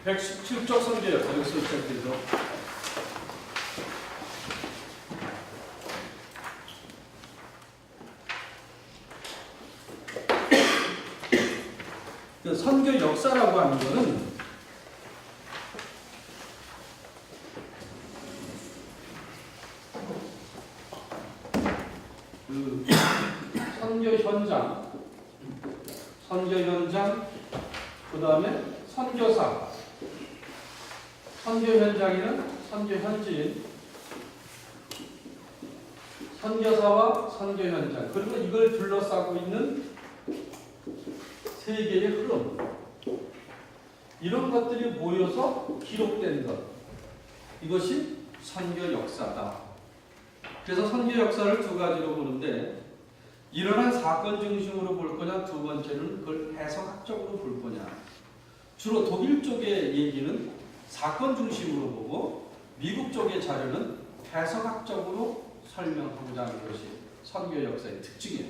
117쪽 선교역 여기서 시작되죠. 그 선교 역사라고 하는 거는 그 선교 현장, 그 다음에 선교사, 선교 현장에는 선교 현지인, 선교사와 선교 현장, 그리고 이걸 둘러싸고 있는 세 개의 흐름, 이런 것들이 모여서 기록된 것, 이것이 선교 역사다. 그래서 선교 역사를 두 가지로 보는데, 일어난 사건 중심으로 볼 거냐, 두 번째는 그걸 해석학적으로 볼 거냐. 주로 독일 쪽의 얘기는 사건 중심으로 보고, 미국 쪽의 자료는 해석학적으로 설명하고자 하는 것이 선교 역사의 특징이에요.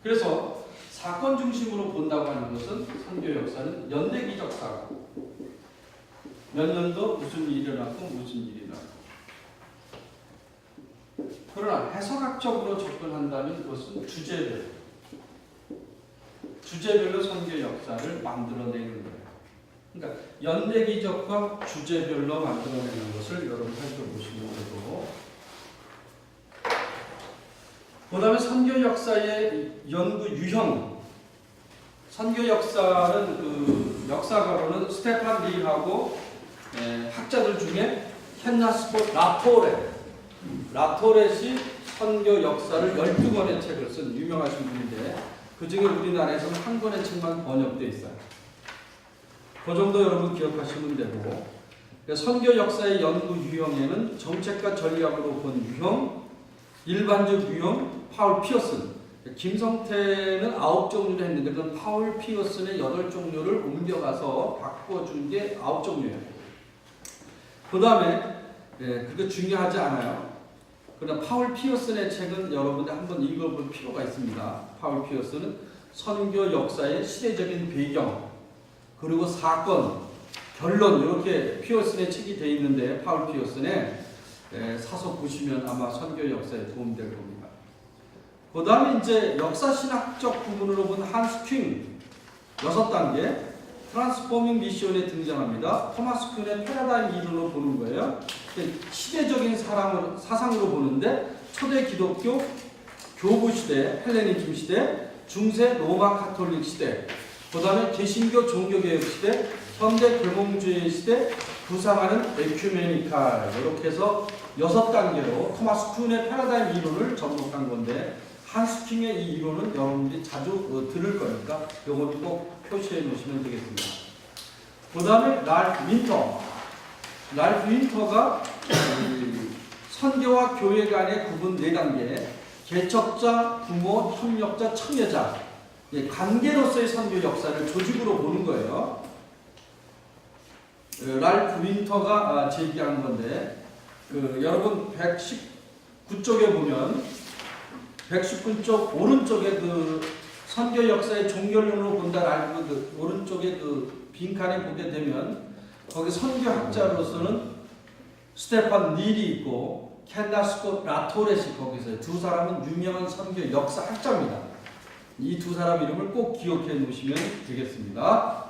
그래서 사건 중심으로 본다고 하는 것은 선교 역사는 연대기적 사건, 몇 년도 무슨 일이 일어났고 무슨 일이 일어났고. 그러나 해석학적으로 접근한다면 그것은 주제별로 선교 역사를 만들어내는 거예요. 그러니까 연대기적과 주제별로 만들어내는 것을 여러분 살펴보시면 되고, 그 다음에 선교 역사의 연구 유형. 선교 역사는 그 역사가로는 스테판 리하고 학자들 중에 켄나스포 라토렛이 선교 역사를 12권의 책을 쓴 유명하신 분인데, 그 중에 우리나라에서는 한 권의 책만 번역되어 있어요. 그 정도 여러분 기억하시면 되고, 선교 역사의 연구 유형에는 정책과 전략으로 본 유형, 일반적 유형, 파울 피어슨. 김성태는 9종류를 했는데 그건 파울 피어슨의 8종류를 옮겨가서 바꿔준 게 9종류예요. 그 다음에 그게 중요하지 않아요. 그러나 파울 피어슨의 책은 여러분들 한번 읽어볼 필요가 있습니다. 파울 피어슨은 선교 역사의 시대적인 배경, 그리고 사건, 결론, 이렇게 피어슨의 책이 되어 있는데, 파울 피어슨의 사서 보시면 아마 선교 역사에 도움될 겁니다. 그 다음에 이제 역사신학적 부분으로 본 한스 큉 6단계 트랜스포밍 미션에 등장합니다. 토마스 큉의 패러다임 이론으로 보는 거예요. 시대적인 사상으로 보는데, 초대 기독교 교부 시대, 헬레니즘 시대, 중세 로마 카톨릭 시대, 그 다음에 개신교 종교개혁 시대, 현대 불공주의 시대, 부상하는 에큐메니칼, 이렇게 해서 6단계로 토마스 큉의 패러다임 이론을 접목한 건데, 한스 큉의 이 이론은 여러분들이 자주 들을 거니까 이거는 꼭 표시해 놓으시면 되겠습니다. 그 다음에 랄프 윈터가 선교와 교회 간의 구분 4단계, 개척자, 부모, 협력자, 청여자, 관계로서의 선교 역사를 조직으로 보는 거예요. 랄프 윈터가 제기한 건데, 여러분 119쪽에 보면 119쪽 오른쪽에 그 선교 역사의 종결론으로 본다, 오른쪽에 그 빈칸에 보게 되면 거기 선교학자로서는 스테판 닐이 있고 켄나스코 라토렛이 거기 있어요. 두 사람은 유명한 선교 역사학자입니다. 이 두 사람 이름을 꼭 기억해 놓으시면 되겠습니다.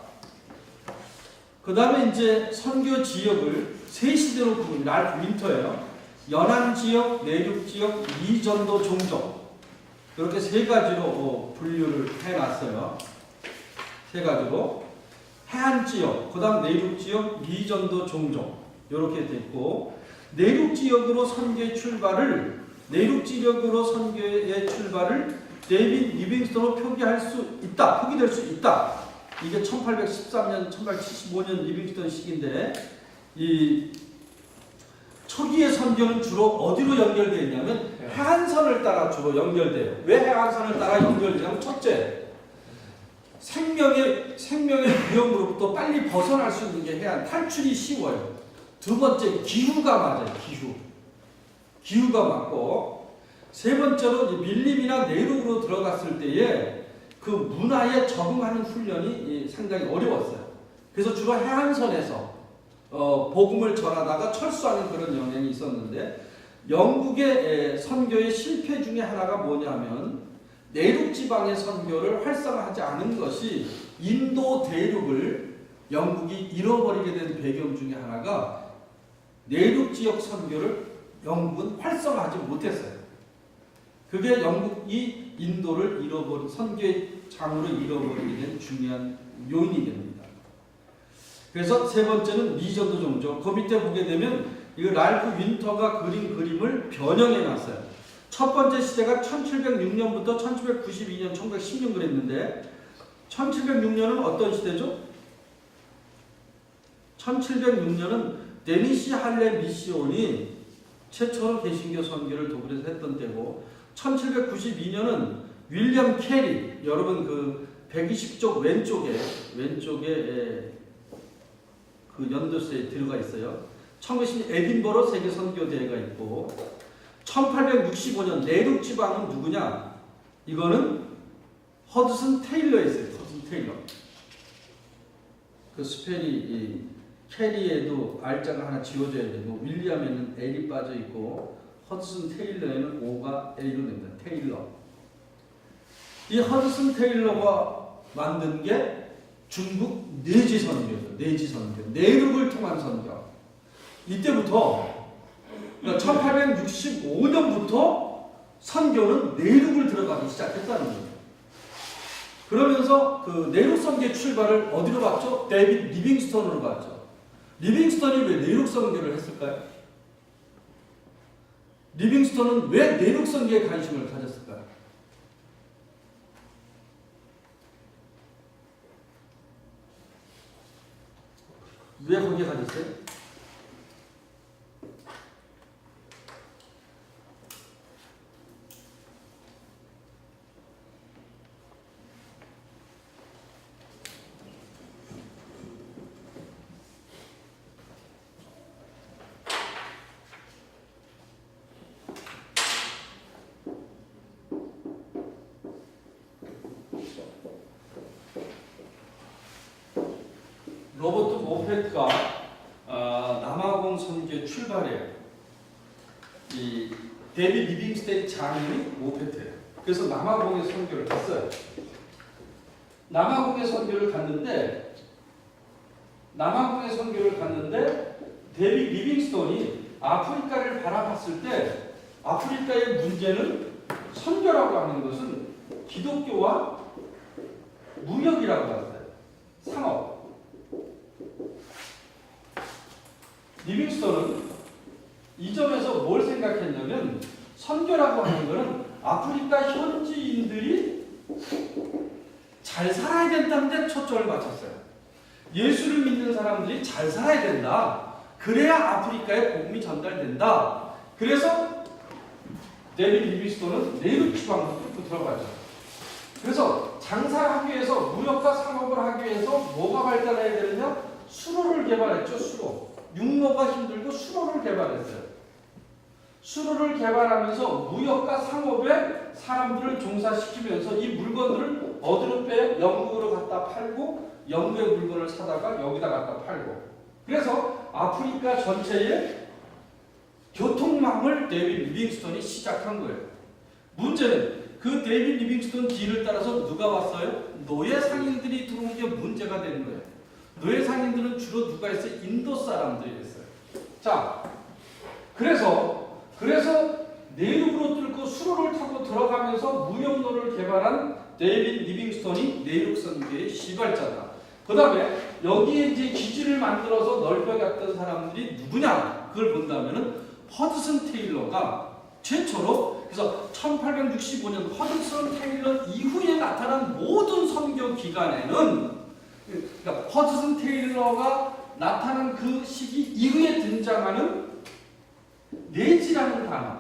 그 다음에 이제 선교 지역을 세 시대로 부릅니다. 랄프 윈터예요. 연안 지역, 내륙 지역, 이전도 종족, 이렇게 세 가지로 분류를 해놨어요. 세 가지로 해안 지역, 그 다음 내륙 지역, 이전도 종족, 이렇게 됐고, 내륙 지역으로 선교의 출발을 데이빗 리빙스턴으로 표기될 수 있다. 이게 1813년, 1875년 리빙스턴 시기인데, 이 초기의 선교는 주로 어디로 연결되어 있냐면 해안선을 따라 주로 연결돼요. 왜 해안선을 따라 연결되냐면, 첫째, 생명의 위험으로부터 빨리 벗어날 수 있는 게 해안, 탈출이 쉬워요. 두 번째, 기후가 맞아요. 기후가 맞고, 세 번째로 밀림이나 내륙으로 들어갔을 때에 그 문화에 적응하는 훈련이 상당히 어려웠어요. 그래서 주로 해안선에서 복음을 전하다가 철수하는 그런 영향이 있었는데 영국의 선교의 실패 중에 하나가 뭐냐면 내륙 지방의 선교를 활성화하지 않은 것이 인도 대륙을 영국이 잃어버리게 된 배경 중에 하나가 내륙 지역 선교를 영국은 활성화하지 못했어요. 그게 영국이 인도를 선교의 장으로 잃어버리게 된 중요한 요인이 됩니다. 그래서 세 번째는 미전도 종족. 그 밑에 보게 되면 이거 랄프 윈터가 그린 그림을 변형해 놨어요. 첫 번째 시대가 1706년부터 1792년, 1910년 그랬는데 1706년은 어떤 시대죠? 1706년은 데니시 할레 미시온이 최초로 개신교 선교를 독일에서 했던 때고 1792년은 윌리엄 캐리, 여러분 그 120쪽 왼쪽에 그 연도수에 들어가 있어요. 1910년 에딘버러 세계 선교 대회가 있고 1865년 내륙 지방은 누구냐? 이거는 허드슨 테일러에 있어요. 허드슨 테일러. 그 스펠이 캐리에도 R자가 하나 지워져야 되고 윌리엄에는 L이 빠져 있고 허드슨 테일러에는 O가 A로 됩니다. 테일러. 이 허드슨 테일러가 만든 게 중국 내지 선교죠. 내지 선교. 내륙을 통한 선교. 이때부터 그러니까 1865년부터 선교는 내륙을 들어가기 시작했다는 거예요. 그러면서 그 내륙 선교의 출발을 어디로 봤죠? 데이빗 리빙스턴으로 봤죠. 리빙스턴이 왜 내륙 선교를 했을까요? 리빙스턴은 왜 내륙 선교에 관심을 가졌을까요? 왜 거기에 가졌어요? 로버트 모페트가 남아공 선교의 출발이에요. 이 데이빗 리빙스턴의 장인이 모페트예요. 그래서 남아공에 선교를 갔어요. 남아공에 선교를 갔는데 데이빗 리빙스턴이 아프리카를 바라봤을 때 아프리카의 문제는 선교라고 하는 것은 기독교와 무역이라고 했어요. 상업. 리빙스턴은 이 점에서 뭘 생각했냐면 선교라고 하는 것은 아프리카 현지인들이 잘 살아야 된다는 데 초점을 맞췄어요. 예수를 믿는 사람들이 잘 살아야 된다. 그래야 아프리카에 복음이 전달된다. 그래서 데이빗 리빙스턴은 내륙 지방으로 뚫고 들어가죠. 그래서 장사를 하기 위해서 무역과 상업을 하기 위해서 뭐가 발달해야 되느냐? 수로를 개발했죠. 수로. 육로가 힘들고 수로를 개발했어요. 수로를 개발하면서 무역과 상업에 사람들을 종사시키면서 이 물건들을 어디로 빼? 영국으로 갖다 팔고 영국의 물건을 사다가 여기다 갖다 팔고 그래서 아프리카 전체의 교통망을 데이빗 리빙스턴이 시작한 거예요. 문제는 그 데이빗 리빙스턴 뒤를 따라서 누가 왔어요? 노예 상인들이 들어온 게 문제가 되는 거예요. 노예 상인들은 주로 누가 있어요? 인도 사람들이 있어요. 자, 그래서 내륙으로 뚫고 수로를 타고 들어가면서 무역로를 개발한 데이빗 리빙스턴이 내륙 선교의 시발자다. 그 다음에 여기에 이제 기지를 만들어서 넓혀갔던 사람들이 누구냐? 그걸 본다면은 허드슨 테일러가 최초로 그래서 1865년 허드슨 테일러 이후에 나타난 모든 선교 기간에는 그러니까 허드슨 테일러가 나타난 그 시기 이후에 등장하는 내지라는 단어,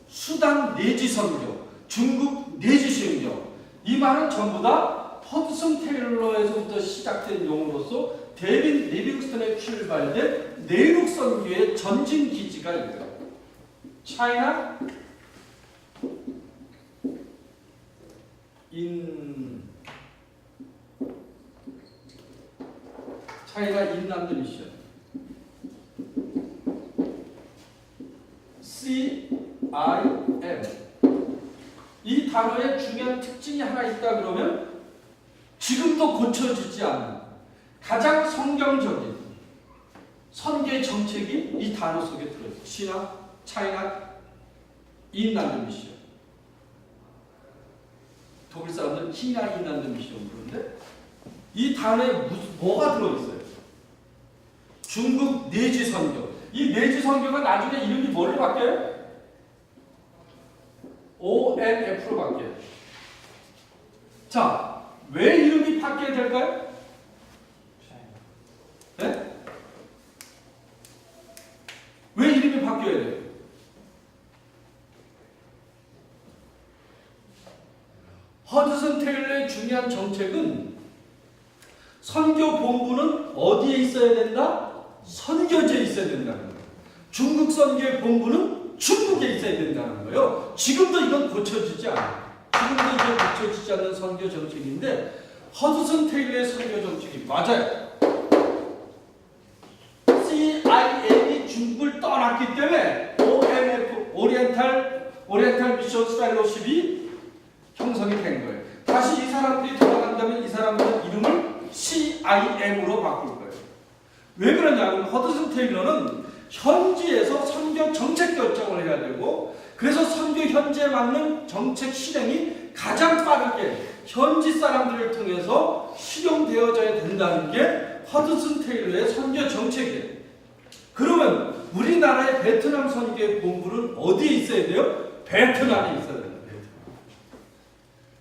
수단 내지 선교, 중국 내지 선교, 이 말은 전부 다 허드슨 테일러에서부터 시작된 용어로서 데이빗 리빙스턴에 출발된 내륙 선교의 전진 기지가 있다. 차이나 차이나 인란드 미션. CIM. 이 단어의 중요한 특징이 하나 있다 그러면 지금도 고쳐지지 않는 가장 성경적인 선교의 정책이 이 단어 속에 들어있어요. 시나, 차이나, 인란드 미션. 독일 사람들은 키나 인란드 미션 그런데 이 단어에 뭐가 들어있어요? 중국 내지 선교. 이 내지 선교가 나중에 이름이 뭘로 바뀌어요? ONF로 바뀌어요. 자, 왜 이름이 바뀌어야 될까요? 네? 왜 이름이 바뀌어야 돼요? 허드슨 테일러의 중요한 정책은 선교 본부는 어디에 있어야 된다? 선교지에 있어야 된다는 거예요. 중국 선교의 본부는 중국에 있어야 된다는 거예요. 지금도 이건 고쳐지지 않아요. 지금도 이게 고쳐지지 않는 선교 정책인데 허드슨 테일러의 선교 정책이 맞아요. CIM이 중국을 떠났기 때문에 OMF, 오리엔탈 미션 펠로십이 형성이 된 거예요. 다시 이 사람들이 돌아간다면 이 사람들은 이름을 CIM으로 바꿀 거예요. 왜 그러냐면 허드슨 테일러는 현지에서 선교 정책 결정을 해야 되고 그래서 선교 현지에 맞는 정책 실행이 가장 빠르게 현지 사람들을 통해서 실용되어져야 된다는 게 허드슨 테일러의 선교 정책이에요. 그러면 우리나라의 베트남 선교의 본부는 어디에 있어야 돼요? 베트남에 있어야 돼요.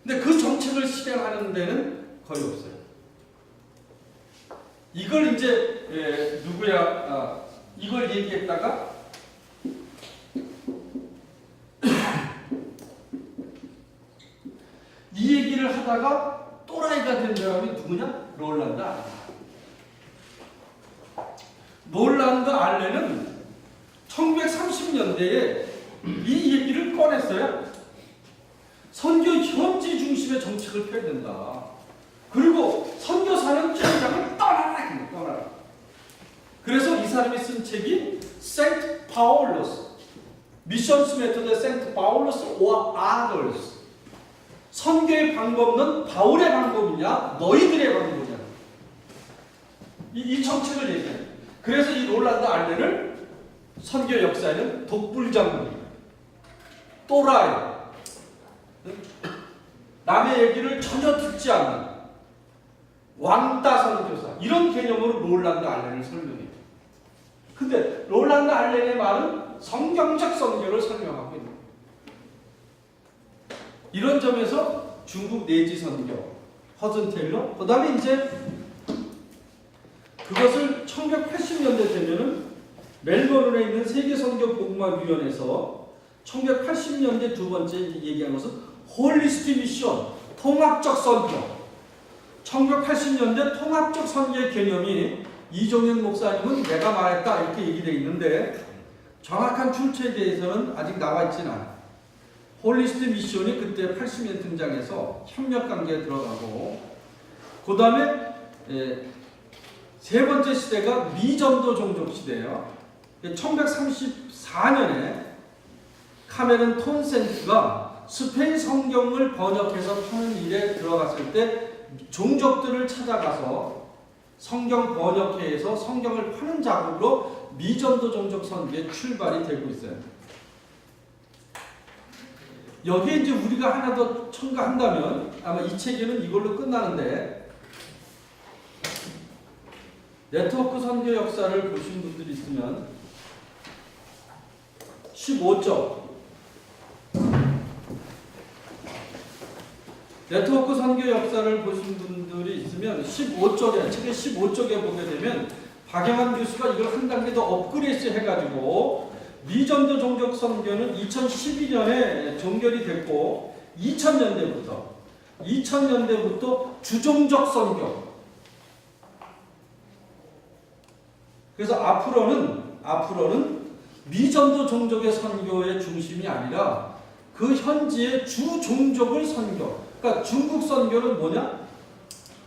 근데 그 정책을 실행하는 데는 거의 없어요. 이걸 이제 이걸 얘기했다가 이 얘기를 하다가 또라이가 된 사람이 누구냐? 롤란드 알레. 롤란드 알레는 1930년대에 이 얘기를 꺼냈어요. 선교 현지 중심의 정책을 펴야 된다. 그리고 선교사는 현장을 떠나라. 그래서 이 사람이 쓴 책이 Saint Paulus, Missions Method Saint Paulus or Others. 선교의 방법은 바울의 방법이냐, 너희들의 방법이냐. 이 정책을 얘기해요. 그래서 이 롤란드 알레를 선교 역사에는 독불장군, 또라이, 남의 얘기를 전혀 듣지 않는 왕따 선교사 이런 개념으로 롤란드 알렌을 설명해요. 근데 롤란드 알렌의 말은 성경적 선교를 설명하고 있는 거예요. 이런 점에서 중국 내지 선교, 허든 테일러, 그 다음에 이제 그것을 1980년대 되면은 멜버른에 있는 세계선교복음화위원회에서 1980년대 두 번째 얘기한 것은 홀리스틱 미션, 통합적 선교. 1980년대 통합적 선교의 개념이 이종현 목사님은 내가 말했다 이렇게 얘기되어 있는데 정확한 출처에 대해서는 아직 나와 있지는 않아요. 홀리스틱 미션이 그때 80년 등장해서 협력관계에 들어가고 그 다음에 세 번째 시대가 미전도 종족 시대예요. 1934년에 카메론 톤센트가 스페인 성경을 번역해서 펴는 일에 들어갔을 때 종족들을 찾아가서 성경 번역회에서 성경을 파는 작업으로 미전도 종족 선교의 출발이 되고 있어요. 여기에 이제 우리가 하나 더 첨가한다면 아마 이 책에는 이걸로 끝나는데 네트워크 선교 역사를 보신 분들이 있으면 15쪽 네트워크 선교 역사를 보신 분들이 있으면 15쪽에 책의 15쪽에 보게 되면 박영환 교수가 이걸 한 단계 더 업그레이드 해가지고 미전도 종족 선교는 2012년에 종결이 됐고 2000년대부터 주종족 선교. 그래서 앞으로는 미전도 종족의 선교의 중심이 아니라 그 현지의 주 종족을 선교. 그러니까 중국 선교는 뭐냐?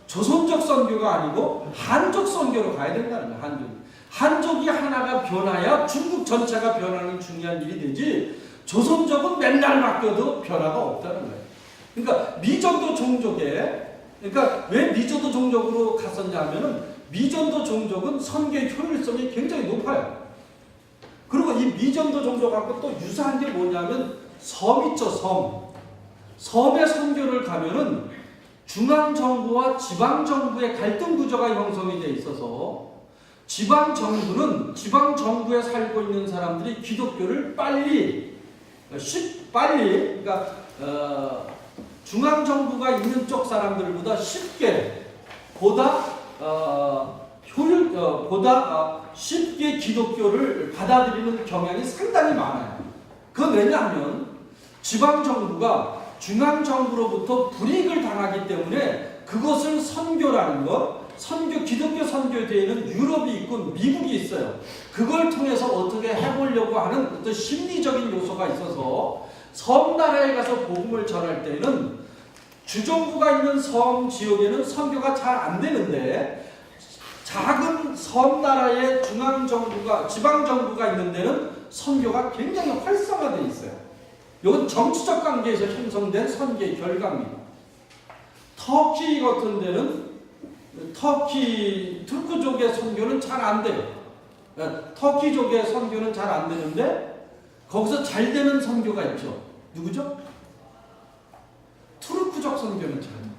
조선족 선교가 아니고 한족 선교로 가야 된다는 거예요. 한족이 하나가 변화야 중국 전체가 변하는 중요한 일이 되지, 조선족은 맨날 바뀌어도 변화가 없다는 거예요. 그러니까 미전도 종족에, 그러니까 왜 미전도 종족으로 갔었냐 하면은 미전도 종족은 선교의 효율성이 굉장히 높아요. 그리고 이 미전도 종족하고 또 유사한 게 뭐냐면 섬 있죠, 섬. 섬의 선교를 가면은 중앙정부와 지방정부의 갈등 구조가 형성이 돼 있어서 지방정부에 살고 있는 사람들이 기독교를 빨리, 그러니까 중앙정부가 있는 쪽 사람들보다 쉽게, 보다 쉽게 기독교를 받아들이는 경향이 상당히 많아요. 그건 왜냐하면 지방정부가 중앙정부로부터 불이익을 당하기 때문에 그것을 선교라는 것, 기독교 선교대에는 유럽이 있고 미국이 있어요. 그걸 통해서 어떻게 해보려고 하는 어떤 심리적인 요소가 있어서 섬나라에 가서 복음을 전할 때는 주정부가 있는 섬 지역에는 선교가 잘 안 되는데, 작은 섬나라의 지방정부가 있는 데는 선교가 굉장히 활성화되어 있어요. 이건 정치적 관계에서 형성된 선교의 결과입니다. 터키 같은 데는 투르크족의 선교는 잘 안 돼요. 터키족의 선교는 잘 안 되는데 거기서 잘 되는 선교가 있죠. 누구죠? 투르크족 선교는 잘 돼요.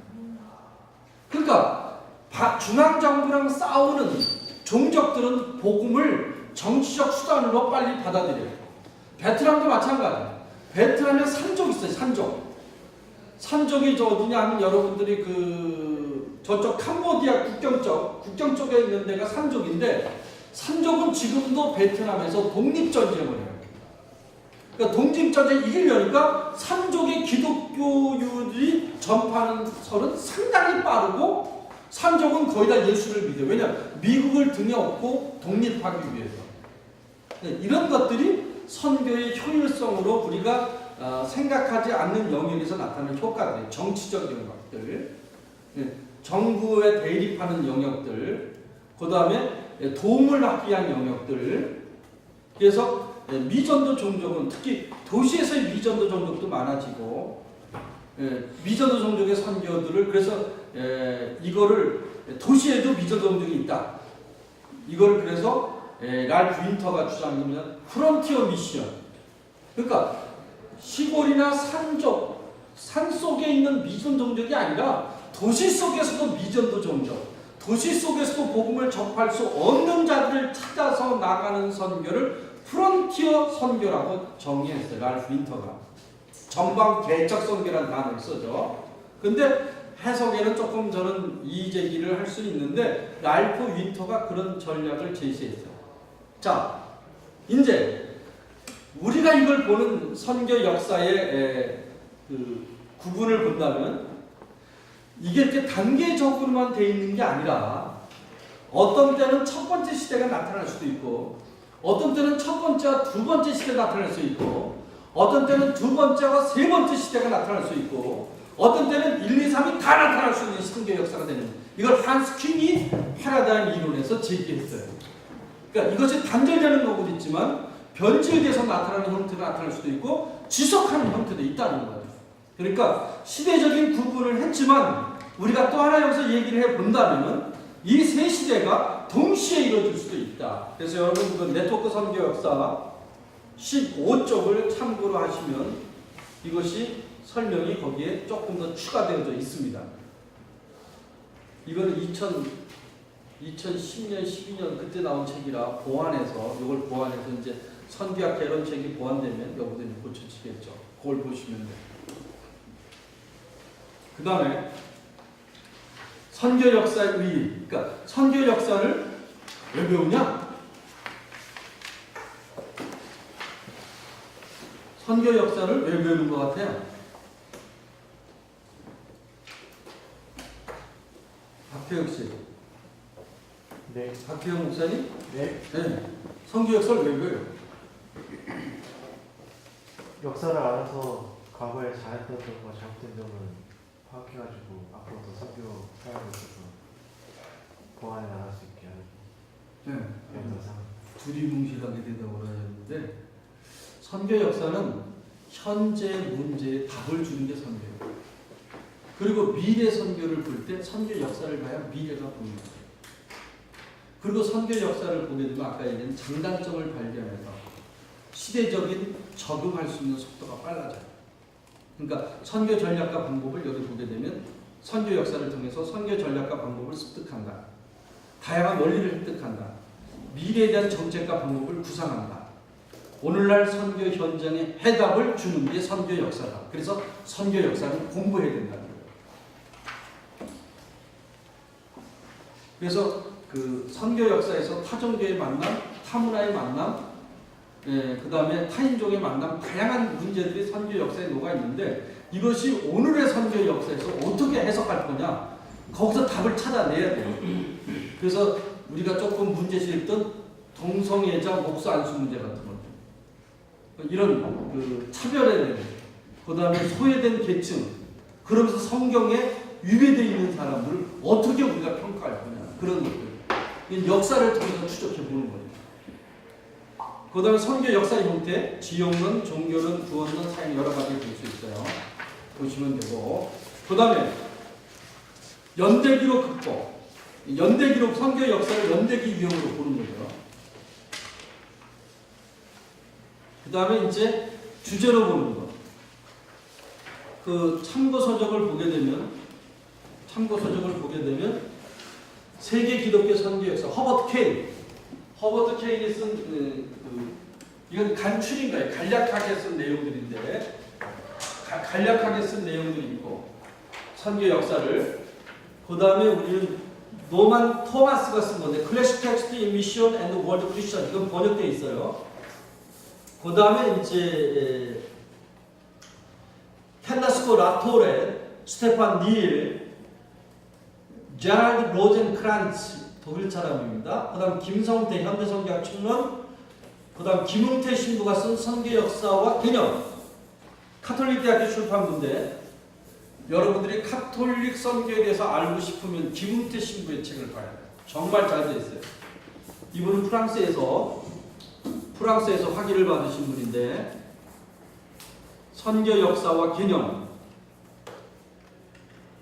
그러니까 중앙정부랑 싸우는 종족들은 복음을 정치적 수단으로 빨리 받아들여요. 베트남도 마찬가지예요. 베트남에 산족 있어요. 산족이 어디냐 하면 여러분들이 저쪽 캄보디아 국경 쪽에 있는 데가 산족인데, 산족은 지금도 베트남에서 독립전쟁을 해요. 그러니까 독립전쟁 이기려니까 산족의 기독교율이 전파하는 설은 상당히 빠르고, 산족은 거의 다 예수를 믿어요. 왜냐? 미국을 등에 업고 독립하기 위해서. 이런 것들이 선교의 효율성으로 우리가 생각하지 않는 영역에서 나타나는 효과들, 정치적 영역들, 정부에 대립하는 영역들, 그 다음에 도움을 받기 위한 영역들. 그래서 미전도 종족은 특히 도시에서의 미전도 종족도 많아지고, 미전도 종족의 선교들을, 그래서 이거를 도시에도 미전도 종족이 있다. 이걸 그래서 랄프 윈터가 주장하면 프론티어 미션. 그러니까 시골이나 산 속에 있는 미전 종족이 아니라 도시 속에서도 미전도 종족, 도시 속에서도 복음을 접할 수 없는 자들을 찾아서 나가는 선교를 프론티어 선교라고 정의했어요. 랄프 윈터가. 전방 개척 선교라는 단어를 쓰죠. 근데 해석에는 조금 저는 이의제기를 할 수 있는데, 랄프 윈터가 그런 전략을 제시했어요. 자, 이제 우리가 이걸 보는 선교 역사의 구분을 본다면, 이게 이렇게 단계적으로만 돼 있는 게 아니라 어떤 때는 첫 번째 시대가 나타날 수도 있고, 어떤 때는 첫 번째와 두 번째 시대가 나타날 수 있고, 어떤 때는 두 번째와 세 번째 시대가 나타날 수 있고, 어떤 때는 1, 2, 3이 다 나타날 수 있는 선교 역사가 되는, 이걸 한스 퀸이 패러다임 이론에서 제기했어요. 그러니까 이것이 단절되는 경우도 있지만 변질돼서 나타나는 형태가 나타날 수도 있고 지속하는 형태도 있다는 거예요. 그러니까 시대적인 구분을 했지만 우리가 또 하나 여기서 얘기를 해본다면 이 세 시대가 동시에 이루어질 수도 있다. 그래서 여러분 그 네트워크 선교 역사 15쪽을 참고로 하시면 이것이 설명이 거기에 조금 더 추가되어져 있습니다. 이거는 2010년, 12년 그때 나온 책이라 보완해서, 이걸 보완해서 이제 선교학 개론책이 보완되면 여러분들이 고쳐지겠죠. 그걸 보시면 돼요. 그 다음에 선교 역사의 의의. 그러니까 선교 역사를 왜 배우냐? 선교 역사를 왜 배우는 것 같아요? 박태혁 씨. 네. 박태혁 목사님? 네. 네. 선교 역사를 왜 배워요? 역사를 알아서 과거에 잘했던 점과 잘못된 점을 파악해가지고 앞으로 더 선교 사역을 있어서 보완해 나갈 수 있게 하는 네. 영상. 두리뭉실하게 된다고 그러는데 선교 역사는 현재 문제에 답을 주는 게 선교예요. 그리고 미래 선교를 볼 때 선교 역사를 봐야 미래가 보입니다. 그리고 선교 역사를 보게 되면 아까 얘기한 장단점을 발견해서 시대적인 적응할 수 있는 속도가 빨라져요. 그러니까 선교 전략과 방법을 여기 보게 되면 선교 역사를 통해서 선교 전략과 방법을 습득한다. 다양한 원리를 습득한다. 미래에 대한 정책과 방법을 구상한다. 오늘날 선교 현장에 해답을 주는 게 선교 역사다. 그래서 선교 역사는 공부해야 된다는 거예요. 그래서 그 선교 역사에서 타종교의 만남, 타문화의 만남, 그 다음에 타인종의 만남, 다양한 문제들이 선교 역사에 녹아 있는데 이것이 오늘의 선교 역사에서 어떻게 해석할 거냐? 거기서 답을 찾아내야 돼요. 그래서 우리가 조금 문제시했던 동성애자 목수 안수 문제 같은 것, 이런 그 차별에 대해, 그 다음에 소외된 계층, 그러면서 성경에 위배되어 있는 사람들을 어떻게 우리가 평가할 거냐, 그런 것들, 역사를 통해서 추적해 보는 거예요. 그 다음에 선교 역사 형태, 지역론, 종교론, 구원론, 사역 여러 가지 볼 수 있어요. 보시면 되고, 그 다음에 연대기록 극복, 연대기록, 선교 역사를 연대기 유형으로 보는 거죠. 그 다음에 이제 주제로 보는 거. 그 참고서적을 보게 되면 세계 기독교 선교 역사, 허버트 케인이 쓴 이건 간추린 거예요. 간략하게 쓴 내용들인데 간략하게 쓴 내용들이 있고 선교 역사를, 그 다음에 우리는 노만 토마스가 쓴 건데 클래식 텍스트 인 미션 앤드 월드 크리스천, 이건 번역되어 있어요. 그 다음에 이제 켄나스코 라토레, 스테판 닐, 제랄드 로젠크란츠, 독일 사람입니다. 그 다음 김성태 현대선교학 총론, 그 다음 김웅태 신부가 쓴 선교 역사와 개념, 카톨릭 대학교 출판부인데 여러분들이 카톨릭 선교에 대해서 알고 싶으면 김웅태 신부의 책을 봐야 돼요. 정말 잘 되어 있어요. 이분은 프랑스에서 학위를 받으신 분인데 선교 역사와 개념,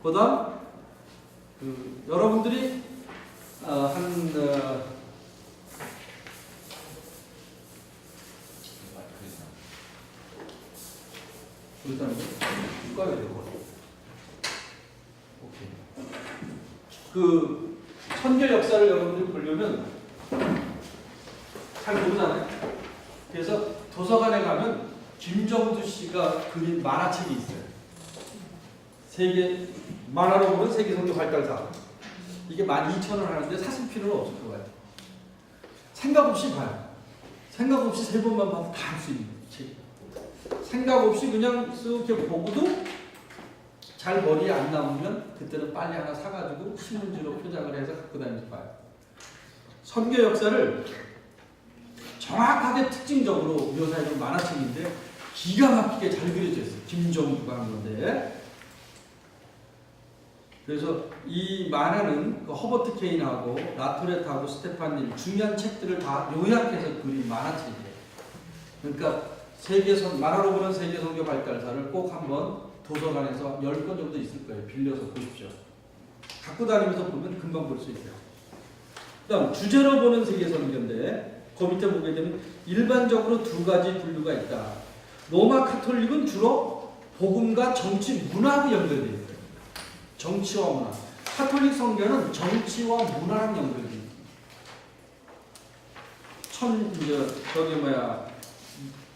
그 다음 여러분들이 일단 이과야 되고, 오케이. 그 선교 역사를 여러분들이 보려면 잘 모르잖아요. 그래서 도서관에 가면 김정두 씨가 그린 만화책이 있어요. 세계 만화로 보면 세계 선교 발달사. 이게 12,000원 하는데 사실 필요는 없을 것 같아요. 생각 없이 봐요. 생각 없이 세 번만 봐도 다 할 수 있는 책. 생각 없이 그냥 쓱 이렇게 보고도 잘 머리에 안 남으면 그때는 빨리 하나 사가지고 신문지로 포장을 해서 갖고 다니면서 봐요. 선교 역사를 정확하게 특징적으로 묘사해준 만화책인데 기가 막히게 잘 그려져 있어요. 김정두가 한 건데. 그래서 이 만화는 그 허버트 케인하고 라토렛하고 스테판 닐 중요한 책들을 다 요약해서 그린 만화책이에요. 그러니까 만화로 보는 세계 선교 발달사를 꼭 한번 도서관에서 10권 정도 있을 거예요. 빌려서 보십시오. 갖고 다니면서 보면 금방 볼 수 있어요. 그 다음 주제로 보는 세계 선교인데 그 밑에 보게 되면 일반적으로 두 가지 분류가 있다. 로마 카톨릭은 주로 복음과 정치, 문화하고 연결되어 있어요. 정치와 문화. 카톨릭 선교는 정치와 문화랑 연결되어 있어요.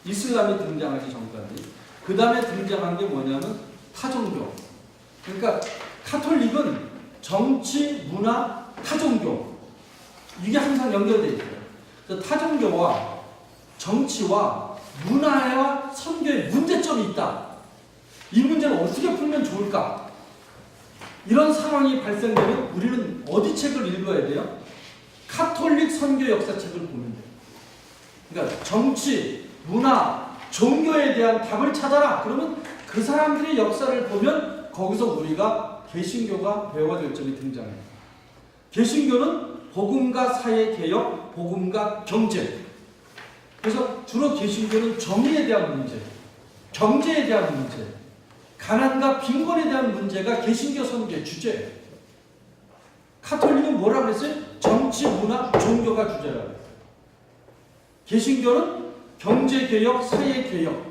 이슬람이 등장하기 전까지. 그 다음에 등장한 게 뭐냐면 타종교. 그러니까 카톨릭은 정치, 문화, 타종교. 이게 항상 연결되어 있어요. 그래서 타종교와 정치와 문화와 선교에 문제점이 있다. 이 문제를 어떻게 풀면 좋을까? 이런 상황이 발생되면 우리는 어디 책을 읽어야 돼요? 카톨릭 선교 역사책을 보면 돼요. 그러니까 정치, 문화, 종교에 대한 답을 찾아라. 그러면 그 사람들의 역사를 보면 거기서 우리가 개신교가 배워야 될 점이 등장해요. 개신교는 복음과 사회개혁, 복음과 경제. 그래서 주로 개신교는 정의에 대한 문제, 경제에 대한 문제, 가난과 빈곤에 대한 문제가 개신교 선교의 주제예요. 카톨릭은 뭐라 그랬어요? 정치, 문화, 종교가 주제라고. 개신교는 경제개혁, 사회개혁,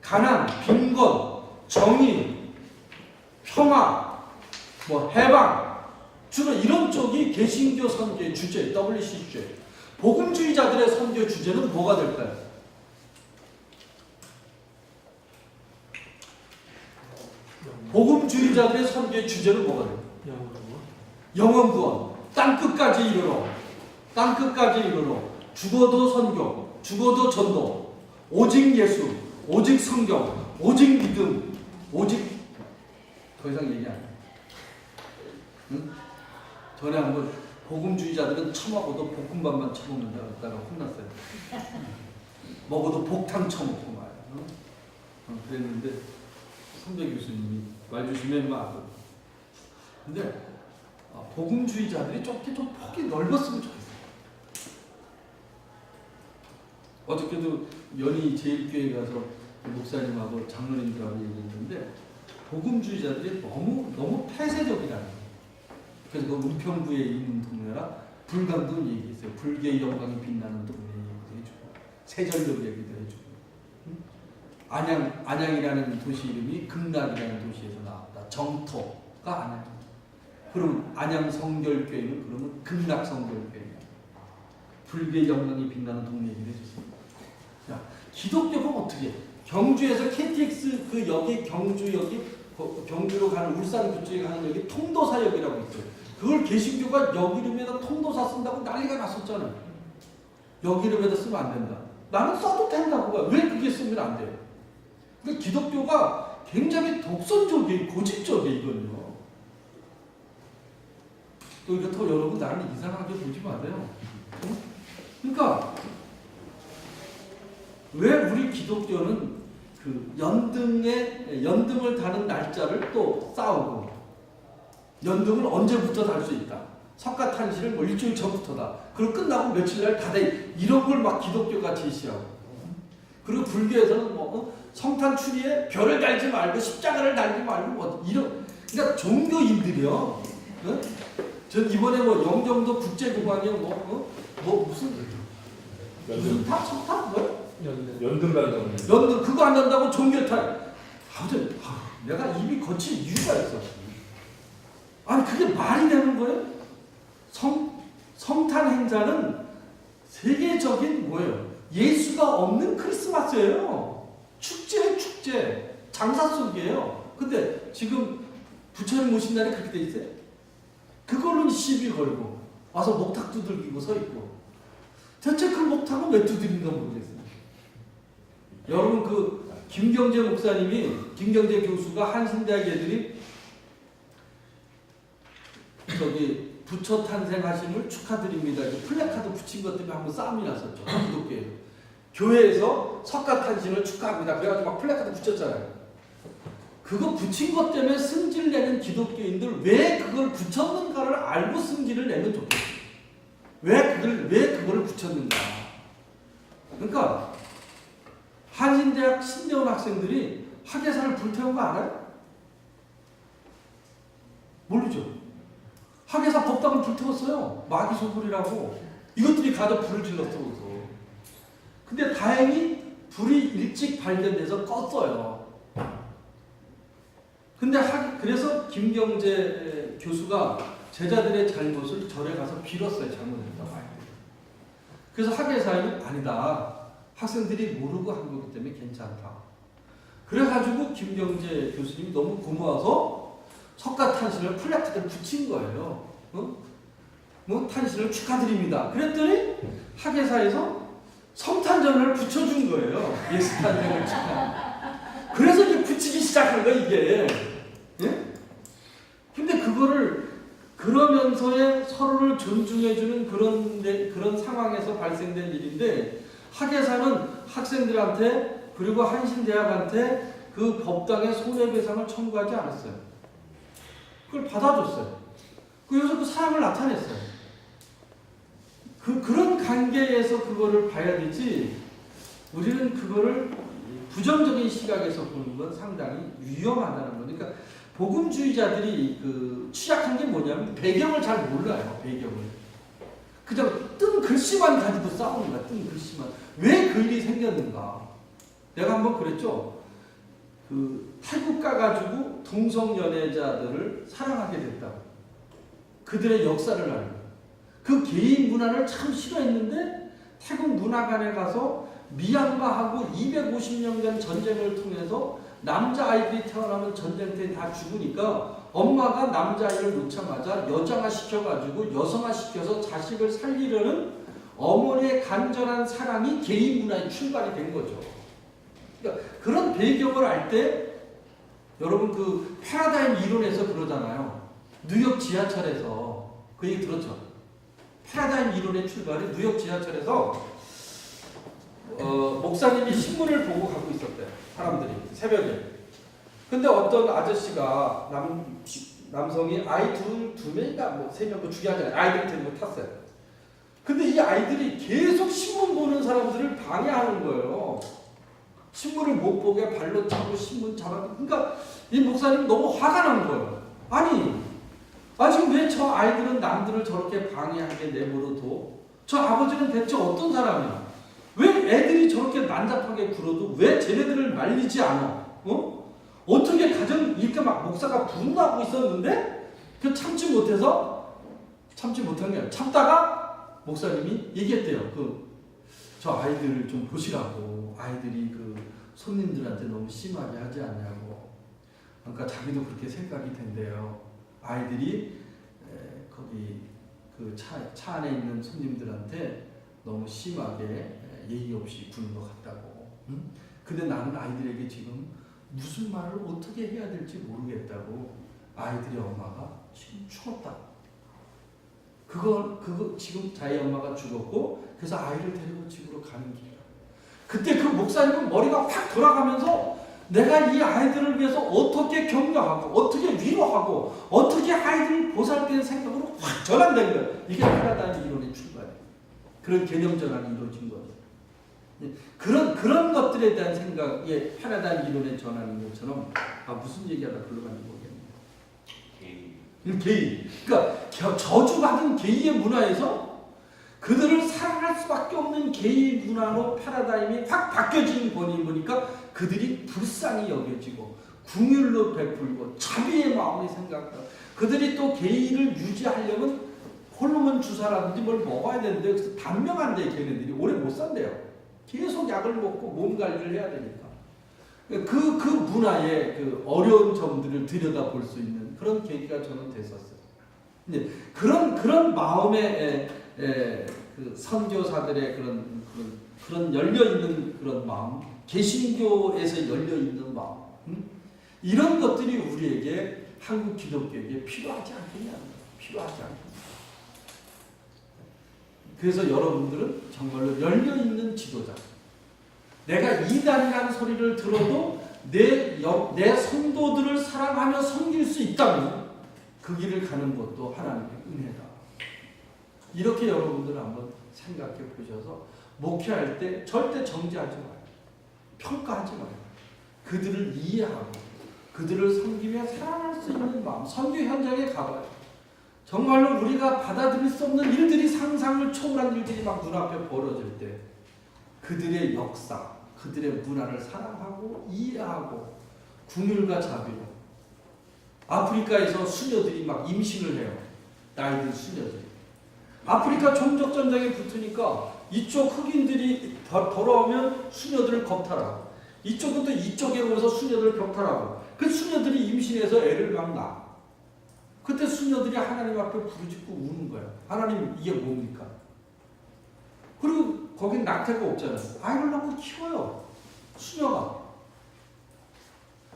가난, 빈곤, 정의, 평화, 해방, 주로 이런 쪽이 개신교 선교의 주제, WC 주제. 복음주의자들의 선교 주제는 뭐가 될까요? 복음주의자들의 선교의 주제는 뭐가 될까요? 영원 구원. 땅끝까지 이르러. 땅끝까지 이르러. 죽어도 선교, 죽어도 전도. 오직 예수, 오직 성경, 오직 믿음, 오직 더 이상 얘기 안 해. 응? 전에 한번 복음주의자들은 처먹어도 볶음밥만 처먹는다 그랬다가 혼났어요. 먹어도 복탕 처먹고 말이야. 그랬는데 선배 교수님이 말 주시면 막. 근데 복음주의자들이 좀 폭이 넓었으면 좋겠어요. 어저께도 연희 제일교회 가서 목사님하고 장로님들하고 얘기했는데 복음주의자들이 너무 폐쇄적이라는 거예요. 그래서 그 은평구에 있는 동네라 불광동 얘기했어요. 불교의 영광이 빛나는 동네 얘기도 해주고 세전력 얘기도 해주고. 안양이라는 도시 이름이 극락이라는 도시에서 나왔다. 정토가 안양. 그럼 안양 성결교회는 그러면 극락 성결교회야. 불교의 영광이 빛나는 동네 얘기를 해줬어요. 자, 기독교가 어떻게? 경주에서 KTX 그 역이 경주로 가는 울산 그쪽에 가는 역이 통도사역이라고 있어요. 그걸 개신교가 역 이름에다 통도사 쓴다고 난리가 났었잖아요. 역 이름에다 쓰면 안 된다. 나는 써도 된다고 봐요. 왜 그게 쓰면 안 돼요? 그러니까 기독교가 굉장히 독선적이에요. 고집적이에요. 이건요. 또 이렇다고 여러분 나를 이상하게 보지 마세요. 응? 그러니까 왜 우리 기독교는 그 연등을 다는 날짜를 또 싸우고 연등을 언제부터 달 수 있다. 석가탄신을 뭐 일주일 전부터다. 그리고 끝나고 며칠날 다 돼. 이런 걸 막 기독교가 제시하고. 그리고 불교에서는 성탄 추리에 별을 달지 말고 십자가를 달지 말고 이런. 그러니까 종교인들이요. 응? 전 이번에 영종도 국제공항에 무슨 탑? 석탑? 연등 간다고. 연등 그거 안 한다고 종교탈. 아무튼 내가 입이 거친 이유가 있어. 아니 그게 말이 되는 거예요? 성탄 행사는 세계적인 뭐예요? 예수가 없는 크리스마스예요. 축제. 장사 속이에요. 근데 지금 부처님 오신 날에 그렇게 돼 있어요? 그걸로 시비 걸고 와서 목탁 두들기고 서 있고. 대체 그 목탁은 왜 두드린가 모르겠어요. 여러분 그 김경재 교수가 한신대학 애들이 부처 탄생하심을 축하드립니다. 플래카드 붙인 것 때문에 한번 싸움이 났었죠. 기독교에. 교회에서 석가탄신을 축하합니다. 그래가지고 막 플래카드 붙였잖아요. 그거 붙인 것 때문에 승질 내는 기독교인들 왜 그걸 붙였는가를 알고 승질을 내면 좋겠어요. 왜 그걸 붙였는가. 그러니까 한신대학 신대원 학생들이 학예사를 불태운 거 알아요? 모르죠. 학예사 법당을 불태웠어요. 마귀소불이라고. 이것들이 가져 불을 질렀어. 근데 다행히 불이 일찍 발견돼서 껐어요. 근데 그래서 김경재 교수가 제자들의 잘못을 절에 가서 빌었어요. 잘못했다고. 그래서 학예사는 아니다. 학생들이 모르고 한 거기 때문에 괜찮다. 그래가지고 김경재 교수님이 너무 고마워서 석가탄신을 플래카드를 붙인 거예요. 탄신을 축하드립니다. 그랬더니 학예사에서 성탄절을 붙여준 거예요. 예수 탄생을 축하. 그래서 이제 붙이기 시작한 거야 이게. 예? 근데 그거를 그러면서의 서로를 존중해주는 그런 상황에서 발생된 일인데 학예사는 학생들한테 그리고 한신대학한테 그 법당의 손해배상을 청구하지 않았어요. 그걸 받아줬어요. 그래서 그 사랑을 나타냈어요. 그런 관계에서 그거를 봐야 되지, 우리는 그거를 부정적인 시각에서 보는 건 상당히 위험하다는 거니까. 그러니까 복음주의자들이 그 취약한 게 뭐냐면 배경을 잘 몰라요. 배경을 그냥 뜬 글씨만 가지고 싸우는 거야. 뜬 글씨만. 왜 그 일이 생겼는가? 내가 한번 그랬죠. 그 태국 가가지고 동성 연애자들을 사랑하게 됐다고. 그들의 역사를 알고 그 개인 문화를 참 싫어했는데 태국 문화관에 가서 미얀마하고 250년간 전쟁을 통해서 남자아이들이 태어나면 전쟁터에 다 죽으니까 엄마가 남자아이를 놓자마자 여자화 시켜가지고 여성화 시켜서 자식을 살리려는 어머니의 간절한 사랑이 개인 문화의 출발이 된 거죠. 그러니까 그런 배경을 알 때 여러분 그 패러다임 이론에서 그러잖아요. 뉴욕 지하철에서 그 얘기 들었죠. 패러다임 이론의 출발이 뉴욕 지하철에서 목사님이 신문을 보고 가고 있었대요. 사람들이 새벽에. 근데 어떤 아저씨가 남성이 아이 두 명인가 뭐 세 명 중요하지 않아요. 아이들 데리고 탔어요. 근데 이 아이들이 계속 신문 보는 사람들을 방해하는 거예요. 신문을 못 보게 발로 차고 신문 잡아. 그러니까 이 목사님 너무 화가 난 거예요. 아니 지금 왜 저 아이들은 남들을 저렇게 방해하게 내버려둬? 저 아버지는 대체 어떤 사람이야? 왜 애들이 저렇게 난잡하게 굴어도 왜 쟤네들을 말리지 않아? 어떻게 가정 이렇게 막 목사가 분노하고 있었는데 그 참지 못한 게 아니라 참다가 목사님이 얘기했대요. 저 아이들을 좀 보시라고. 아이들이 그 손님들한테 너무 심하게 하지 않냐고. 그러니까 자기도 그렇게 생각이 된대요. 아이들이 거기 그 차 안에 있는 손님들한테 너무 심하게 예의 없이 구는 것 같다고. 근데 나는 아이들에게 지금 무슨 말을 어떻게 해야 될지 모르겠다고. 아이들의 엄마가 지금 죽었다. 그거 지금 자기 엄마가 죽었고 그래서 아이를 데리고 집으로 가는 길이야. 그때 그 목사님은 머리가 확 돌아가면서 내가 이 아이들을 위해서 어떻게 격려하고 어떻게 위로하고 어떻게 아이들을 보살피는 생각으로 확 전환된 거예요. 이게 패러다임 이론의 출발이에요. 그런 개념 전환이 이루어진 거예요. 그런 것들에 대한 생각의 패러다임 이론의 전환인 것처럼 무슨 얘기하다 글로 가는지 모르겠네요. 게이. 그러니까 저주받은 게이의 문화에서 그들을 사랑할 수밖에 없는 게이 문화로 패러다임이 확 바뀌어진 거니 보니까 그들이 불쌍히 여겨지고 궁율로 베풀고 자비의 마음이 생각하고 그들이 또 게이를 유지하려면 호르몬 주사라든지 뭘 먹어야 되는데 그래서 단명한데 걔네들이 오래 못 산대요. 계속 약을 먹고 몸 관리를 해야 되니까. 그 문화의 그 어려운 점들을 들여다볼 수 있는 그런 계기가 저는 됐었어요. 근데 그런 마음의 그 선교사들의 그런 열려 있는 그런 마음, 개신교에서 열려 있는 마음, 이런 것들이 우리에게 한국 기독교에게 필요하지 않겠냐? 필요하지 않겠냐? 그래서 여러분들은 정말로 열려 있는 지도자. 내가 이단이라는 소리를 들어도 내 성도들을 사랑하며 섬길 수 있다면 그 길을 가는 것도 하나님의 은혜다. 이렇게 여러분들 한번 생각해 보셔서 목회할 때 절대 정죄하지 마요. 평가하지 마요. 그들을 이해하고 그들을 섬기며 사랑할 수 있는 마음. 선교 현장에 가봐요. 정말로 우리가 받아들일 수 없는 일들이 상상을 초월한 일들이 막 눈앞에 벌어질 때 그들의 역사, 그들의 문화를 사랑하고 이해하고 궁율과 자비로. 아프리카에서 수녀들이 막 임신을 해요. 나이든 수녀들이. 아프리카 종족 전쟁에 붙으니까 이쪽 흑인들이 돌아오면 수녀들을 겁탈하고 이쪽은 또 이쪽에 오면서 수녀들을 격탈하고 그 수녀들이 임신해서 애를 막 낳아. 그때 수녀들이 하나님 앞에 부르짖고 우는 거야. 하나님 이게 뭡니까? 그리고 거긴 낙태가 없잖아요. 아이를 낳고 키워요. 수녀가.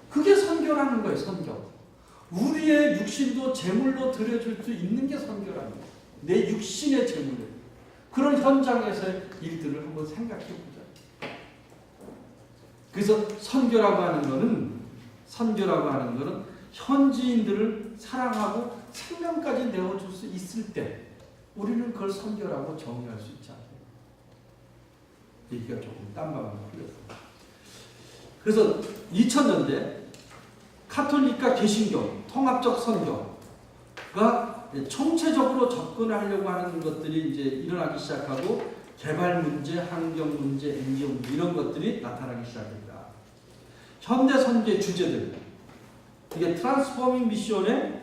그게 선교라는 거예요. 선교. 우리의 육신도 제물로 드려줄 수 있는 게 선교라는 거예요. 내 육신의 제물로. 그런 현장에서의 일들을 한번 생각해 보자. 그래서 선교라고 하는 거는 현지인들을 사랑하고 생명까지 내어줄 수 있을 때 우리는 그걸 선교라고 정의할 수 있지 않아요. 얘기가 조금 딴방으로 풀렸어요. 그래서 2000년대 카톨릭과 개신교 통합적 선교가 총체적으로 접근하려고 하는 것들이 이제 일어나기 시작하고 개발 문제, 환경 문제, NGO 문제 이런 것들이 나타나기 시작합니다. 현대 선교의 주제들 이게 트랜스포밍 미션에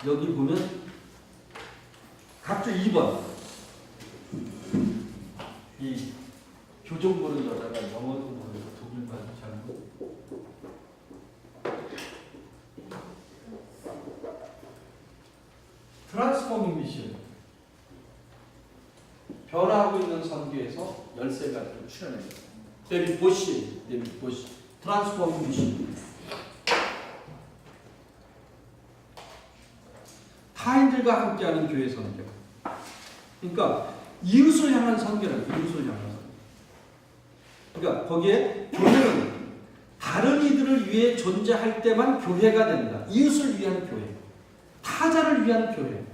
여기 보면 각주 2번 이 교정 보는 여자가 영어도 모르고 독일말도 잘 모르고 트랜스포밍 미션 변화하고 있는 선교에서 13가지를 출연합니다. 데빗 보시 트랜스포밍 미션 타인들과 함께하는 교회 선교. 그러니까 이웃을 향한 선교는 이웃을 향한 선교. 그러니까 거기에 교회는 다른 이들을 위해 존재할 때만 교회가 된다. 이웃을 위한 교회, 타자를 위한 교회.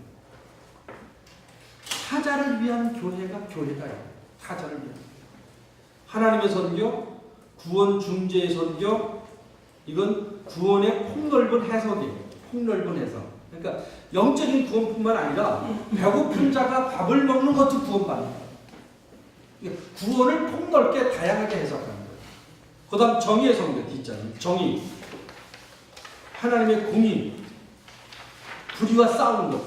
타자를 위한 교회가 교회다요. 타자를 위한. 하나님의 선교, 구원 중재의 선교, 이건 구원의 폭넓은 해석이에요. 폭넓은 해석. 그러니까 영적인 구원뿐만 아니라 배고픈 자가 밥을 먹는 것도 구원받는 거예요. 구원을 폭넓게 다양하게 해석하는 거예요. 그 다음 정의의 선교 뒷자리. 정의. 하나님의 공의. 불의와 싸우는 것.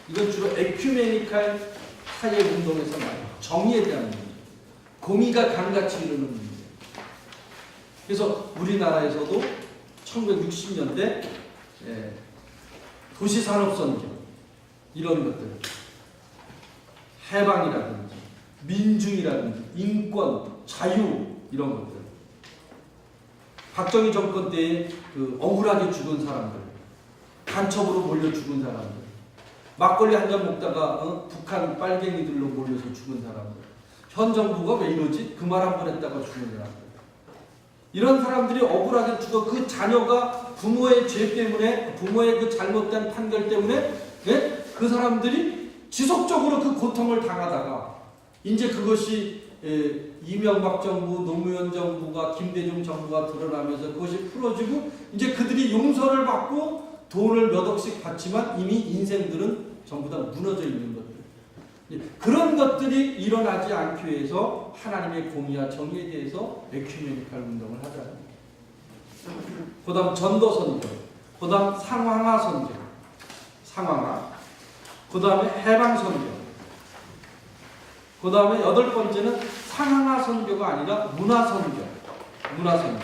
이건 주로 에큐메니칼 사회 운동에서 말해요. 정의에 대한 문제. 공의가 강같이 이루는 문제. 그래서 우리나라에서도 1960년대 도시산업선교 이런 것들 해방이라든지 민중이라든지 인권, 자유 이런 것들 박정희 정권 때에 그 억울하게 죽은 사람들 간첩으로 몰려 죽은 사람들 막걸리 한 잔 먹다가 북한 빨갱이들로 몰려서 죽은 사람들 현 정부가 왜 이러지? 그 말 한 번 했다가 죽은 사람들 이런 사람들이 억울하게 죽어 그 자녀가 부모의 죄 때문에 부모의 그 잘못된 판결 때문에 그 사람들이 지속적으로 그 고통을 당하다가 이제 그것이 이명박 정부, 노무현 정부가 김대중 정부가 드러나면서 그것이 풀어지고 이제 그들이 용서를 받고 돈을 몇 억씩 받지만 이미 인생들은 전부 다 무너져 있는 것들. 그런 것들이 일어나지 않기 위해서 하나님의 공의와 정의에 대해서 에큐메니칼 운동을 하자는 그 다음 전도 선교, 그 다음 상황화 선교, 상황화, 그 다음에 해방 선교, 그 다음에 8번째는 상황화 선교가 아니라 문화 선교, 문화 선교.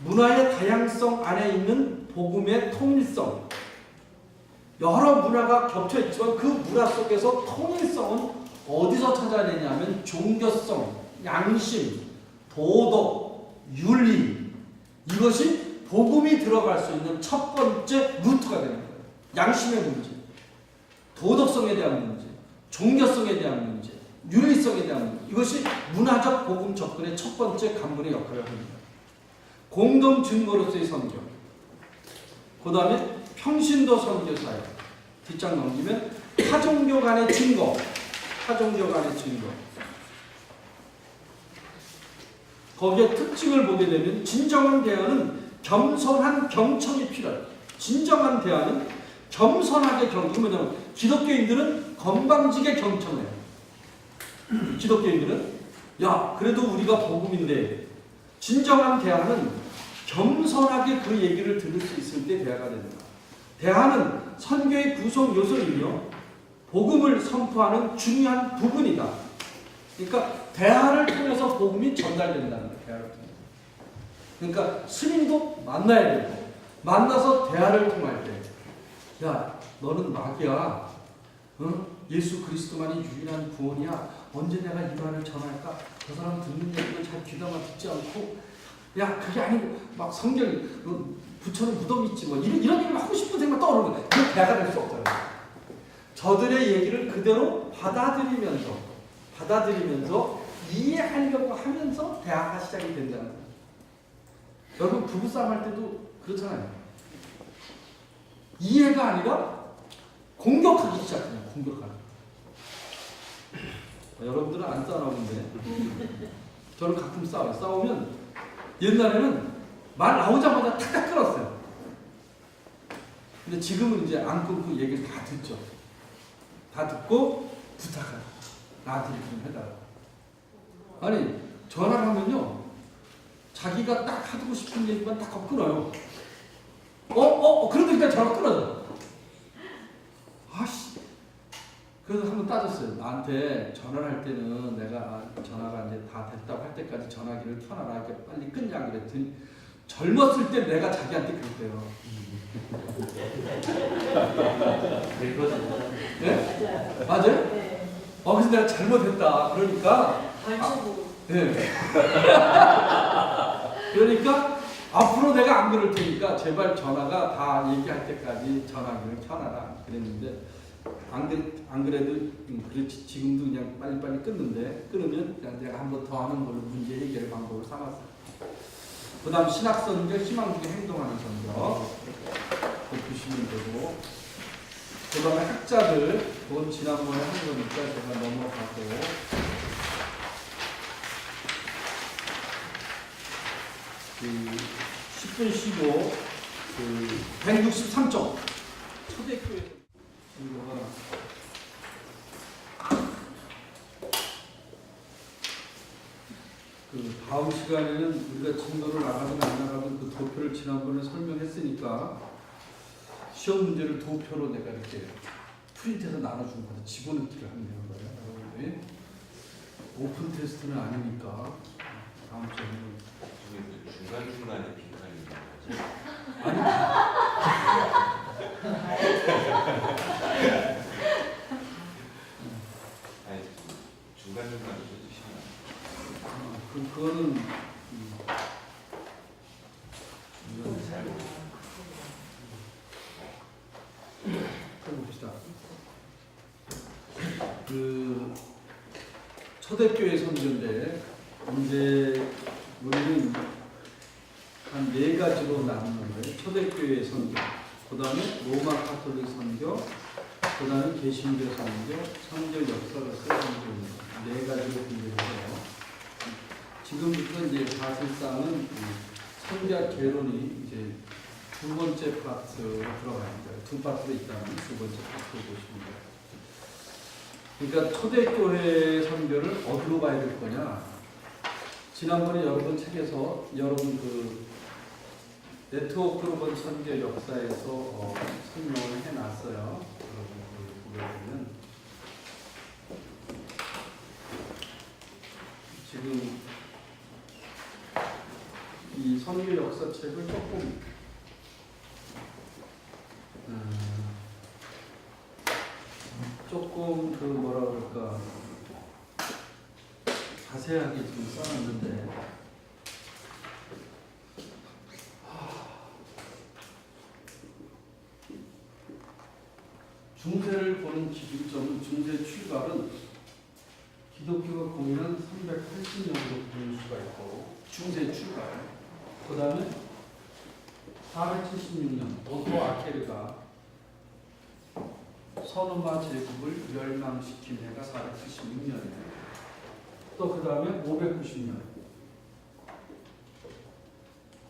문화의 다양성 안에 있는 복음의 통일성. 여러 문화가 겹쳐 있지만 그 문화 속에서 통일성은 어디서 찾아내냐면 종교성, 양심, 도덕, 윤리 이것이 복음이 들어갈 수 있는 첫 번째 루트가 되는 거예요. 양심의 문제, 도덕성에 대한 문제, 종교성에 대한 문제, 윤리성에 대한 문제 이것이 문화적 복음 접근의 첫 번째 간문의 역할을 합니다. 공동 증거로서의 선교 그 다음에 평신도 선교사역 뒷장 넘기면 타종교 간의 증거 타종교 간의 증거 거기에 특징을 보게 되면 진정한 대화는 겸손한 경청이 필요해요. 진정한 대화는 겸손하게 경청하면 기독교인들은 건방지게 경청해요. 기독교인들은 야 그래도 우리가 복음인데 진정한 대화는 겸손하게 그 얘기를 들을 수 있을 때 대화가 된다. 대화는 선교의 구성 요소이며 복음을 선포하는 중요한 부분이다. 그러니까 대화를 통해서 복음이 전달된다는 거예요. 대화를 통해서. 그러니까 스님도 만나야 되고 만나서 대화를 통할 때 야 너는 마귀야. 예수 그리스도만이 유일한 구원이야. 언제 내가 이 말을 전할까? 그 사람 듣는 얘기도 잘 귀담아 듣지 않고 야 그게 아니고 막 성경이 부처는 무덤 있지 뭐 이런 얘기를 하고 싶은 생각 떠오르는 거야. 그 대화가 될 수 없잖아요. 저들의 얘기를 그대로 받아들이면서 이해하려고 하면서 대화가 시작이 된다는 거예요. 여러분 부부싸움 할 때도 그렇잖아요. 이해가 아니라 공격하기 시작해요. 공격하기. 여러분들은 안 싸우는데 저는 가끔 싸워요. 싸우면 옛날에는 말 나오자마자 탁탁 끊었어요. 근데 지금은 이제 안 끊고 얘기를 다 듣죠. 다 듣고 부탁하죠. 나한테 좀 해달라. 아니 전화를 하면요. 자기가 딱 하고 싶은 얘기만 딱 끊어요. 그러니까 전화 끊어져. 아씨. 그래서 한번 따졌어요. 나한테 전화를 할 때는 내가 전화가 이제 다 됐다고 할 때까지 전화기를 켜놔라. 이렇게 빨리 끊냐 그랬더니 젊었을 때 내가 자기한테 그랬대요. 네? 맞아요? 네. 그래서 내가 잘못했다. 그러니까 발주고. 네. 그러니까 앞으로 내가 안 그럴 테니까 제발 전화가 다 얘기할 때까지 전화기를 켜놔라 그랬는데 안 그래도 그렇지 지금도 그냥 빨리빨리 끊으면 그냥 내가 한 번 더 하는 걸로 문제 해결 방법을 삼았어요. 그 다음 신학선교 희망주게 행동하는 선교 보시면 되고 그 다음에 학자들 그건 지난번에 한 거니까 제가 넘어가고 그 10분 쉬고 그 163쪽 초대교회 이거가 그 다음 시간에는 우리가 진도를 나가든 안 나가든 그 도표를 지난번에 설명했으니까 시험 문제를 도표로 내가 이렇게 프린트해서 나눠준 거예요. 집어넣기를 하면 되는 거예요. 여러분들이 오픈 테스트는 아니니까 다음 주에는 중간중간에 빈칸이 있는 거지? 아니 중간중간에 해주시면 그거는 잘 모르겠어요. 해봅시다. 그 초대교회 선교인데 이제 우리는 한 4가지로 나누는 거예요. 초대교회 선교, 그 다음에 로마 카톨릭 선교, 그 다음에 개신교 선교, 선교 역사로서의 선교입니다. 4가지로 분류해요. 지금부터 이제 사실상은 선교학 개론이 이제 두 번째 파트로 들어갑니다. 두 파트로 있다면 두 번째 파트로 보시면 돼요. 그러니까 초대교회 선교를 어디로 가야 될 거냐? 지난번에 여러분 책에서 여러분 그 네트워크로 본 선교 역사에서 설명을 해놨어요. 여러분 보게 되면 지금 이 선교 역사 책을 조금 그 뭐라 그럴까 자세하게 좀 써놨는데 중세를 보는 기준점은 중세 출발은 기독교가 공인한 380년으로 보는 수가 있고 중세 출발 그 다음에 476년 오토 아케르가 서노마 제국을 멸망시킨 해가 476년이에요. 또 그 다음에 590년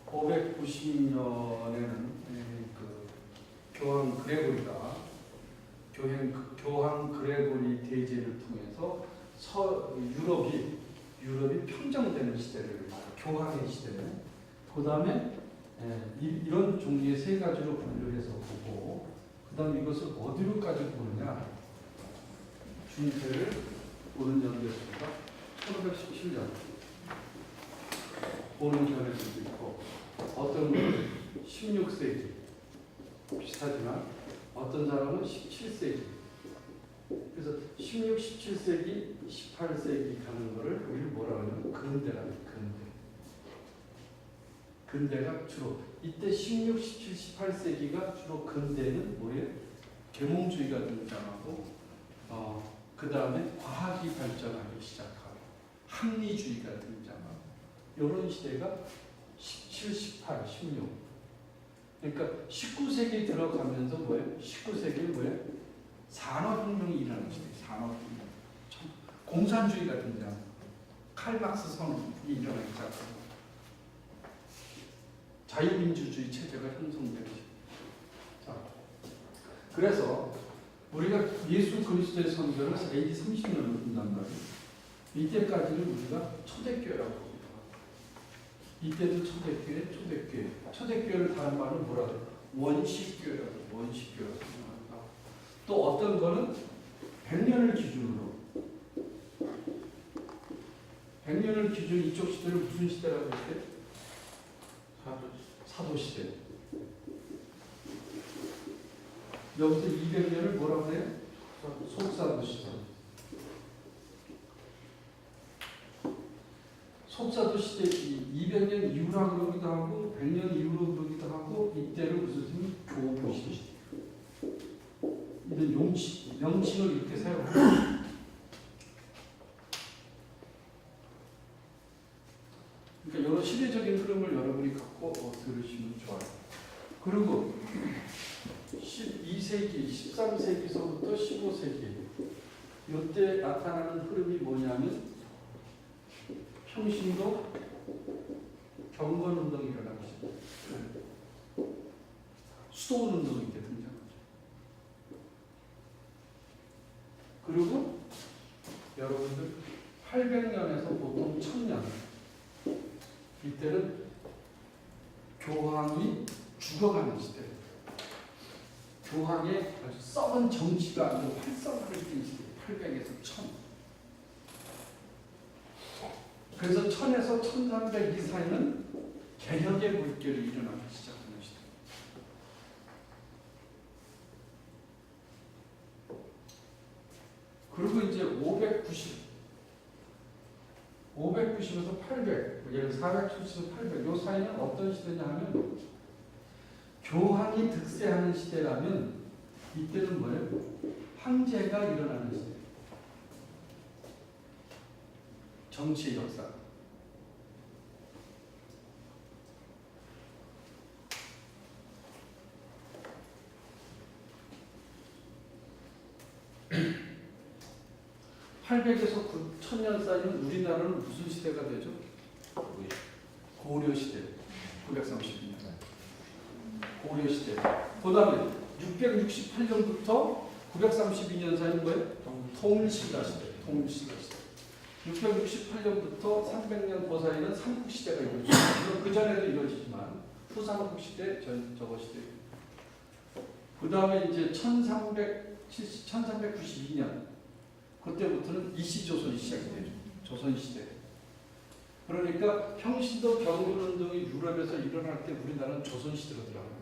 590년에는 그 교황 그레고리가 교황 그레고리 대제를 통해서 유럽이 평정되는 시대를 교황의 시대를 그 다음에 이런 종류의 3가지로 분류해서 보고 그 다음에 이것을 어디로까지 보느냐 중세를 보는 연대수가 1517년 보는 견해들도 있고 어떤 것은 16세기 비슷하지만 어떤 사람은 17세기 그래서 16, 17세기, 18세기 가는 거를 우리는 뭐라 그러냐면 근대라는 근대가 주로 이때 16, 17, 18세기가 주로 근대는 뭐예요? 계몽주의가 등장하고 그 다음에 과학이 발전하기 시작하고 합리주의가 등장하고 이런 시대가 17, 17, 18, 16. 그러니까 19세기 들어가면서 뭐예요? 19세기에 뭐예요? 산업혁명이 일어나는 시대. 산업혁명. 공산주의가 등장. 칼막스 선언이 일어나기 시작합니다. 자유민주주의 체제가 형성되는 시대. 자, 그래서 우리가 예수 그리스도의 선교를 AD 30년을 본단 말이에요. 이때까지는 우리가 초대교회라고 합니다. 이때도 초대교회. 초대교회를 다른 말로 뭐라 그래요? 원식교회라고 해요. 원식교회라고 합니다. 또 어떤 거는 100년을 기준으로 100년을 기준 이쪽 시대를 무슨 시대라고 했어요? 사도시대. 여기서 200년을 뭐라고 해요? 속사도시대. 속사도시대 200년 이후라 그러기도 하고 100년 이후로 그러기도 하고 이때를 무슨 교부시대. 이런 명칭을 이렇게 사용합니다. 그러니까 여러 시대적인 흐름을 여러분이 갖고 들으시면 좋아요. 그리고 12세기, 13세기서부터 15세기 이때 나타나는 흐름이 뭐냐면 평신도 경건운동이 일어나기 시작해요. 수도원운동이 이렇게 등장하죠. 그리고 여러분들 800년에서 보통 1000년 이때는 교황이 죽어가는 시대예요. 교황의 아주 썩은 정치가 아주 활성화를 띈 시대. 800에서 1000. 그래서 1000에서 1300 이 사이는 개혁의 물결이 일어나기 시작하는 시대. 그리고 이제 590에서 800, 예를 470에서 800, 이 사이는 어떤 시대냐 하면 교황이 득세하는 시대라면 이때는 뭐예요? 황제가 일어나는 시대. 정치의 역사. (800에서 9,000년) 사이는 우리나라는 무슨 시대가 되죠? 고려 시대. 932년. 고려 시대. 그 다음에 668년부터 932년 사이는 뭐예요? 통일신라 시대. 통일신라 시대. 668년부터 300년 그 사이는 삼국시대가 이루어지죠. 그 전에도 이루어지지만 후삼국시대, 저거 시대. 그 다음에 이제 1392년 그때부터는 이시조선이 시작이 되죠. 조선시대. 그러니까 평신도 경건운동이 유럽에서 일어날 때 우리나라는 조선시대로 들어가요.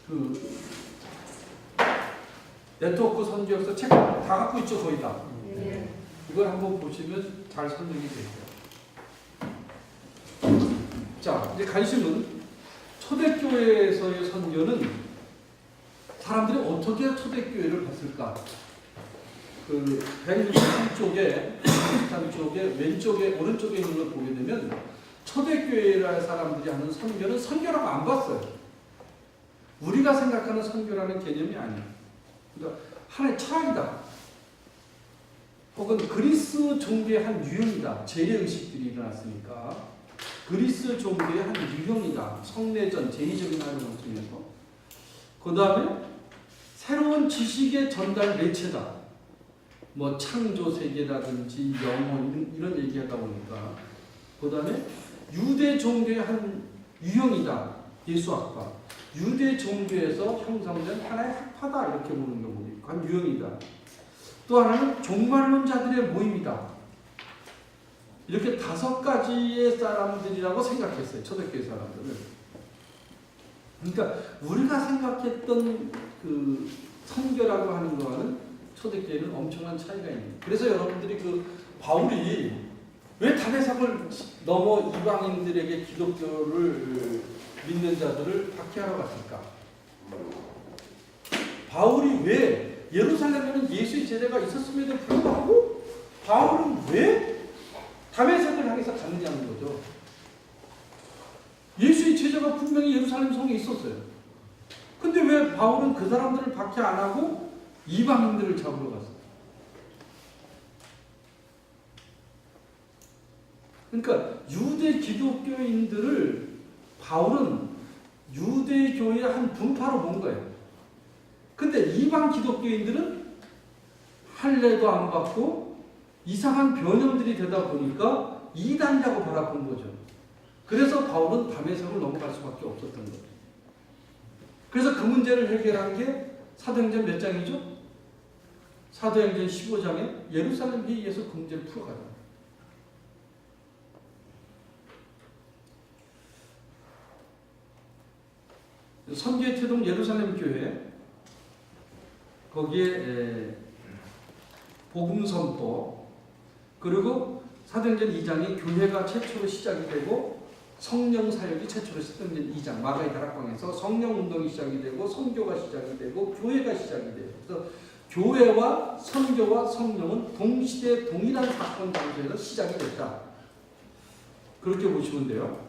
그 네트워크 선교역사 책 다 갖고 있죠, 거의 다. 네. 이걸 한번 보시면 잘 설명이 되고요. 자, 이제 관심은 초대교회에서의 선교는 사람들이 어떻게 초대교회를 봤을까? 그 163쪽에 왼쪽에 오른쪽에 있는 걸 보게 되면 초대교회라 사람들이 하는 선교는 선교라고 안 봤어요. 우리가 생각하는 선교라는 개념이 아니에요. 그러니까 하나의 철학이다. 혹은 그리스 종교의 한 유형이다. 재래의식들이 일어났으니까 그리스 종교의 한 유형이다. 성내전, 제의적인 활동을 통해서. 그 다음에 새로운 지식의 전달 매체다. 뭐 창조세계라든지 영어 이런 얘기하다 보니까. 그 다음에 유대 종교의 한 유형이다. 예수학파. 유대 종교에서 형성된 하나의 학파다. 이렇게 보는 경우도 있고 한 유형이다. 또 하나는 종말론자들의 모임이다. 이렇게 5가지의 사람들이라고 생각했어요. 초대교회 사람들은. 그러니까 우리가 생각했던 그 선교라고 하는 거와는 초대교회는 엄청난 차이가 있는 거예요. 그래서 여러분들이 그 바울이 왜 다메섹을 넘어 이방인들에게 기독교를 믿는 자들을 박해하러 갔을까? 바울이 왜 예루살렘에는 예수의 제자가 있었음에도 불구하고 바울은 왜 다메섹을 향해서 가느냐는 거죠. 예수의 제자가 분명히 예루살렘 성에 있었어요. 근데 왜 바울은 그 사람들을 박해 안 하고 이방인들을 잡으러 갔어요? 그러니까 유대 기독교인들을 바울은 유대 교회의 한 분파로 본 거예요. 근데 이방 기독교인들은 할례도 안 받고 이상한 변형들이 되다 보니까 이단이라고 바라본 거죠. 그래서 바울은 다메섹을 넘어갈 수밖에 없었던 거죠. 그래서 그 문제를 해결한 게 사도행전 몇 장이죠? 사도행전 15장에 예루살렘 회의에서 그 문제를 풀어가잖아요. 선교의 태동 예루살렘 교회 거기에 복음 선포 그리고 사도행전 2장이 교회가 최초로 시작이 되고 성령 사역이 최초로 사도행전 2장 마가의 다락방에서 성령 운동이 시작이 되고 선교가 시작이 되고 교회가 시작이 돼요. 그래서 교회와 선교와 성령은 동시대 동일한 사건 장소에서 시작이 됐다. 그렇게 보시면 돼요.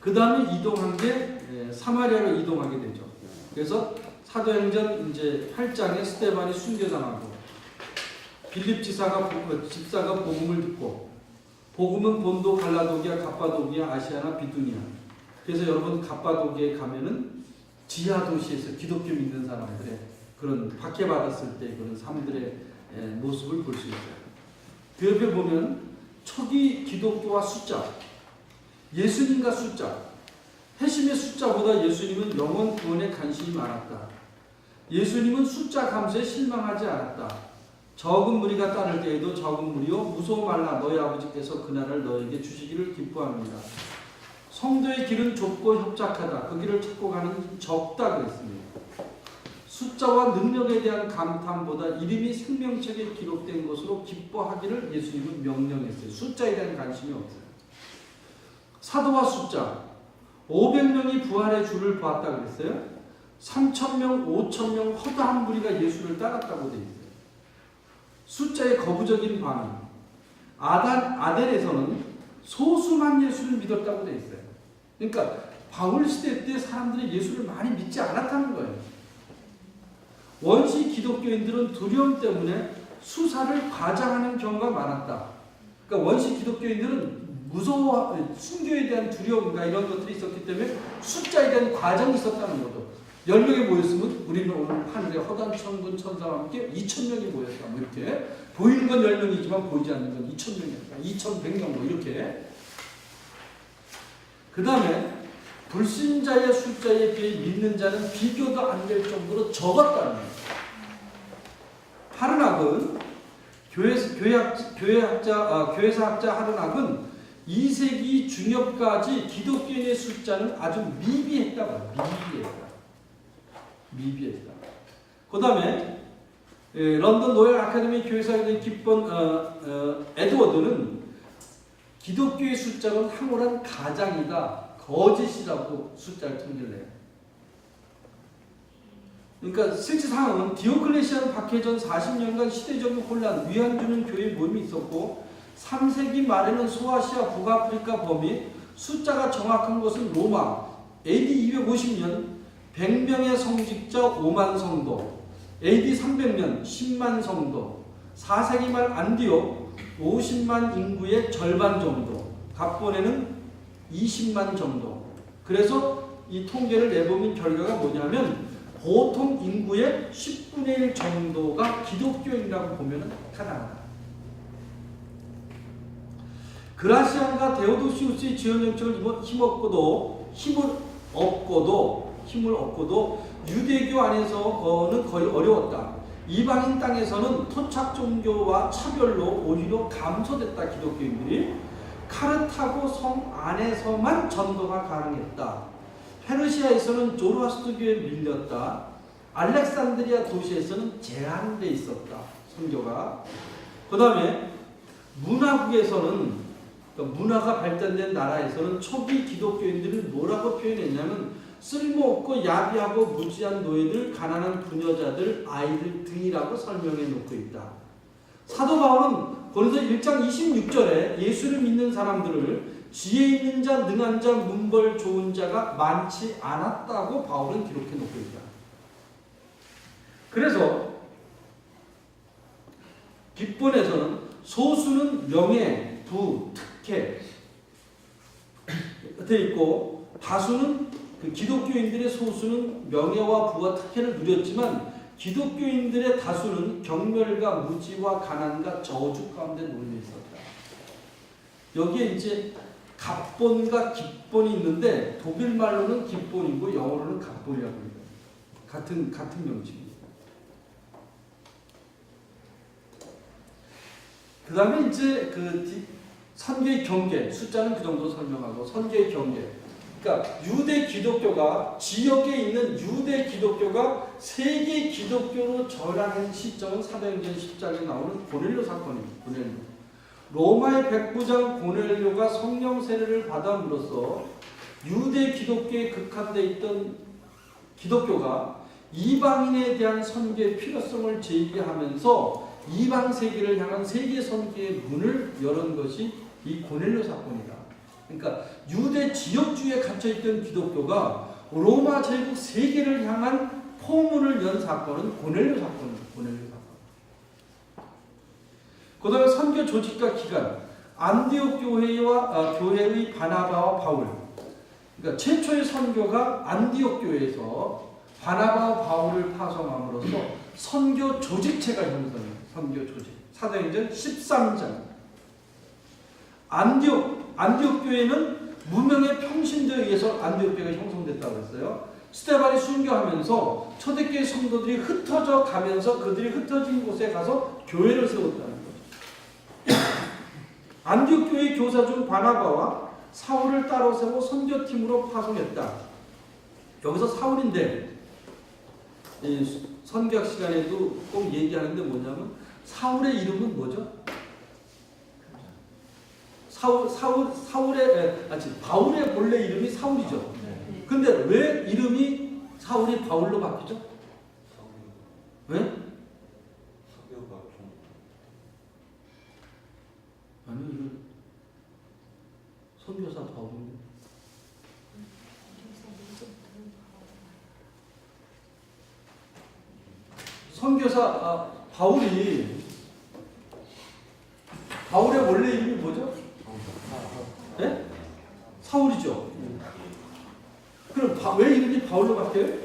그 다음에 이동한 게 사마리아로 이동하게 되죠. 그래서 사도행전 이제 8장에 스데반이 순교당하고 빌립 집사가 복음을 듣고 복음은 본도, 갈라도기아, 갑바도기아, 아시아나 비두니아. 그래서 여러분 갑바도기아에 가면은 지하 도시에서 기독교 믿는 사람들의 그런 박해받았을 때 그런 삶들의 모습을 볼 수 있어요. 그 옆에 보면 초기 기독교와 숫자, 예수님과 숫자, 회심의 숫자보다 예수님은 영혼 구원에 관심이 많았다. 예수님은 숫자 감소에 실망하지 않았다. 적은 무리가 따를 때에도 적은 무리요 무서워 말라 너희 아버지께서 그날을 너에게 주시기를 기뻐합니다. 성도의 길은 좁고 협착하다. 그 길을 찾고 가는 적다 그랬습니다. 숫자와 능력에 대한 감탄보다 이름이 생명책에 기록된 것으로 기뻐하기를 예수님은 명령했어요. 숫자에 대한 관심이 없어요. 사도와 숫자 500명이 부활의 주를 보았다 그랬어요. 3,000명, 5,000명 허다한 무리가 예수를 따랐다고 되어 있어요. 숫자의 거부적인 반응. 아델에서는 소수만 예수를 믿었다고 되어 있어요. 그러니까 바울 시대 때 사람들이 예수를 많이 믿지 않았다는 거예요. 원시 기독교인들은 두려움 때문에 수사를 과장하는 경우가 많았다. 그러니까 원시 기독교인들은 무서워, 순교에 대한 두려움과 이런 것들이 있었기 때문에 숫자에 대한 과정이 있었다는 거죠. 10명이 모였으면 우리는 오늘 하늘에 허단 천군 천사와 함께 2,000명이 모였다. 뭐 이렇게 보이는 건 10명이지만 보이지 않는 건 2,000명이었다. 2,100명 뭐 이렇게. 그 다음에 불신자의 숫자에 비해 믿는 자는 비교도 안 될 정도로 적었다는 거예요. 하르낙은 교회사학자 하르낙은 2세기 중엽까지 기독교인의 숫자는 아주 미비했다고 해요. 미비했다. 그 다음에 런던 노엘 아카데미 교회사의 기본 에드워드는 기독교의 숫자는 황홀한 가장이다. 거짓이라고 숫자를 통일해요. 그러니까 실제 상황은 디오클레시안 박해전 40년간 시대적인 혼란, 위안 주는 교회 모임이 있었고 3세기 말에는 소아시아, 북아프리카 범위, 숫자가 정확한 것은 로마, AD 250년 100명의 성직자 5만 성도, AD 300년 10만 성도, 4세기 말 안디옥 50만 인구의 절반 정도, 갑본에는 20만 정도. 그래서 이 통계를 내보면 결과가 뭐냐면 보통 인구의 10분의 1 정도가 기독교인이라고 보면 타당하다. 그라시안과 데오도시우스의 지원 정책을 힘을 얻고도 유대교 안에서는 거의 어려웠다. 이방인 땅에서는 토착 종교와 차별로 오히려 감소됐다. 기독교인들이 카르타고 성 안에서만 전도가 가능했다. 페르시아에서는 조로아스터교에 밀렸다. 알렉산드리아 도시에서는 제한돼 있었다. 선교가. 그 다음에 문화국에서는 문화가 발전된 나라에서는 초기 기독교인들을 뭐라고 표현했냐면 쓸모없고 야비하고 무지한 노예들, 가난한 부녀자들, 아이들 등이라고 설명해 놓고 있다. 사도 바울은 고린도 1장 26절에 예수를 믿는 사람들을 지혜 있는 자, 능한 자, 문벌 좋은 자가 많지 않았다고 바울은 기록해 놓고 있다. 그래서 깃본에서는 소수는 명예, 부, 특혜 돼 있고 다수는 그 기독교인들의 소수는 명예와 부와 특혜를 누렸지만 기독교인들의 다수는 경멸과 무지와 가난과 저주 가운데 놓여 있었다. 여기에 이제 갑본과 깃본이 있는데 독일 말로는 깃본이고 영어로는 갑본이라고 합니다. 같은 명칭입니다. 그 다음에 이제 그 선교의 경계, 숫자는 그 정도 설명하고 선교의 경계. 그러니까 유대 기독교가 지역에 있는 유대 기독교가 세계 기독교로 전환한 시점은 사도행전 10장에 나오는 고넬료 사건입니다. 고넬료. 로마의 백부장 고넬료가 성령 세례를 받음으로써 유대 기독교에 극한되어 있던 기독교가 이방인에 대한 선교의 필요성을 제기하면서 이방 세계를 향한 세계 선교의 문을 열은 것이 이 고넬료 사건이다. 그러니까 유대 지역주의에 갇혀있던 기독교가 로마 제국 세계를 향한 포문을 연 사건은 고넬료 사건입니다. 고넬료 사건. 그 다음에 선교 조직과 기간, 안디옥 교회의 바나바와 바울. 그러니까 최초의 선교가 안디옥 교회에서 바나바와 바울을 파송함으로써 선교 조직체가 형성돼요. 선교 조직. 사도행전 13장. 안디옥 교회는 무명의 평신도에 의해서 안디옥 교회가 형성됐다고 했어요. 스데반이 순교하면서 초대교회 성도들이 흩어져 가면서 그들이 흩어진 곳에 가서 교회를 세웠다는 거죠. 안디옥 교회 교사 중 바나바와 사울을 따로 세워 선교팀으로 파송했다. 여기서 사울인데 선교학 시간에도 꼭 얘기하는데 뭐냐면 사울의 이름은 뭐죠? 바울의 본래 이름이 사울이죠. 근데 왜 이름이 사울이 바울로 바뀌죠? 왜? 석유가 좀 아니 이거 선교사 바울인데. 선교사 바울의 원래 이름이 뭐죠? 네? 사울이죠. 그럼 왜 이름이 바울로 바뀌어요?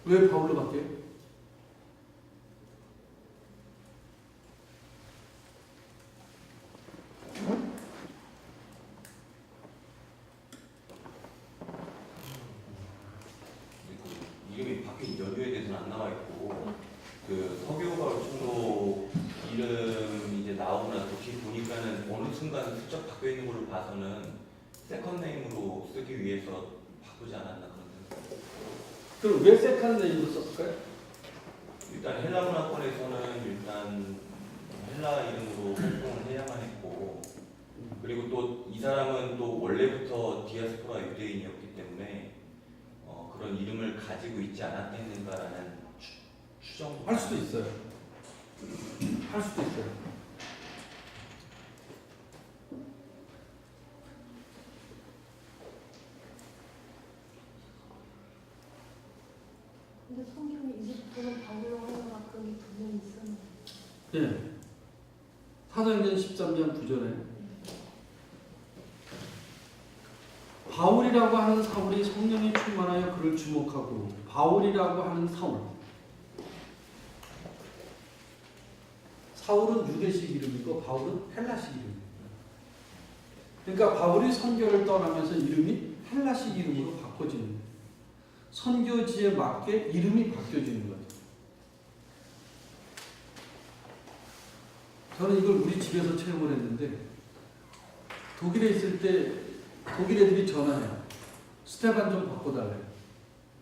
왜 바울로 바뀌어요? 이름이 바뀐 연유에 대해서는 안 나와 있고 그 서교바울 총독 이름 이제 나오고 나서 뒤 보니까는 어느 순간 슬쩍 바뀌어 있는 걸로 봐서는 세컨 네임으로 쓰기 위해서 바꾸지 않았나 그런데. 그럼 왜 세컨 네임으로 썼을까요? 일단 헬라 문화권에서는 일단 헬라 이름으로 활동을 해야만 했고 그리고 또 이 사람은 또 원래부터 디아스포라 유대인이었기 때문에 그런 이름을 가지고 있지 않았겠는가라는 추정. 할 수도 있어요. 할 수도 있어요. 근데 성경에 이제부터는 바울로 하여라 그런 게 분명히 있었는데. 네. 사도행전 13장 9절에 바울이라고 하는 사울이 성령이 충만하여 그를 주목하고 바울이라고 하는 사울은 유대식 이름이고 바울은 헬라식 이름입니다. 그러니까 바울이 선교를 떠나면서 이름이 헬라식 이름으로 바꿔지는 거예요. 선교지에 맞게 이름이 바뀌어지는 거죠. 저는 이걸 우리 집에서 체험을 했는데 독일에 있을 때 독일 애들이 전화해요. 스테반 좀 바꿔달래.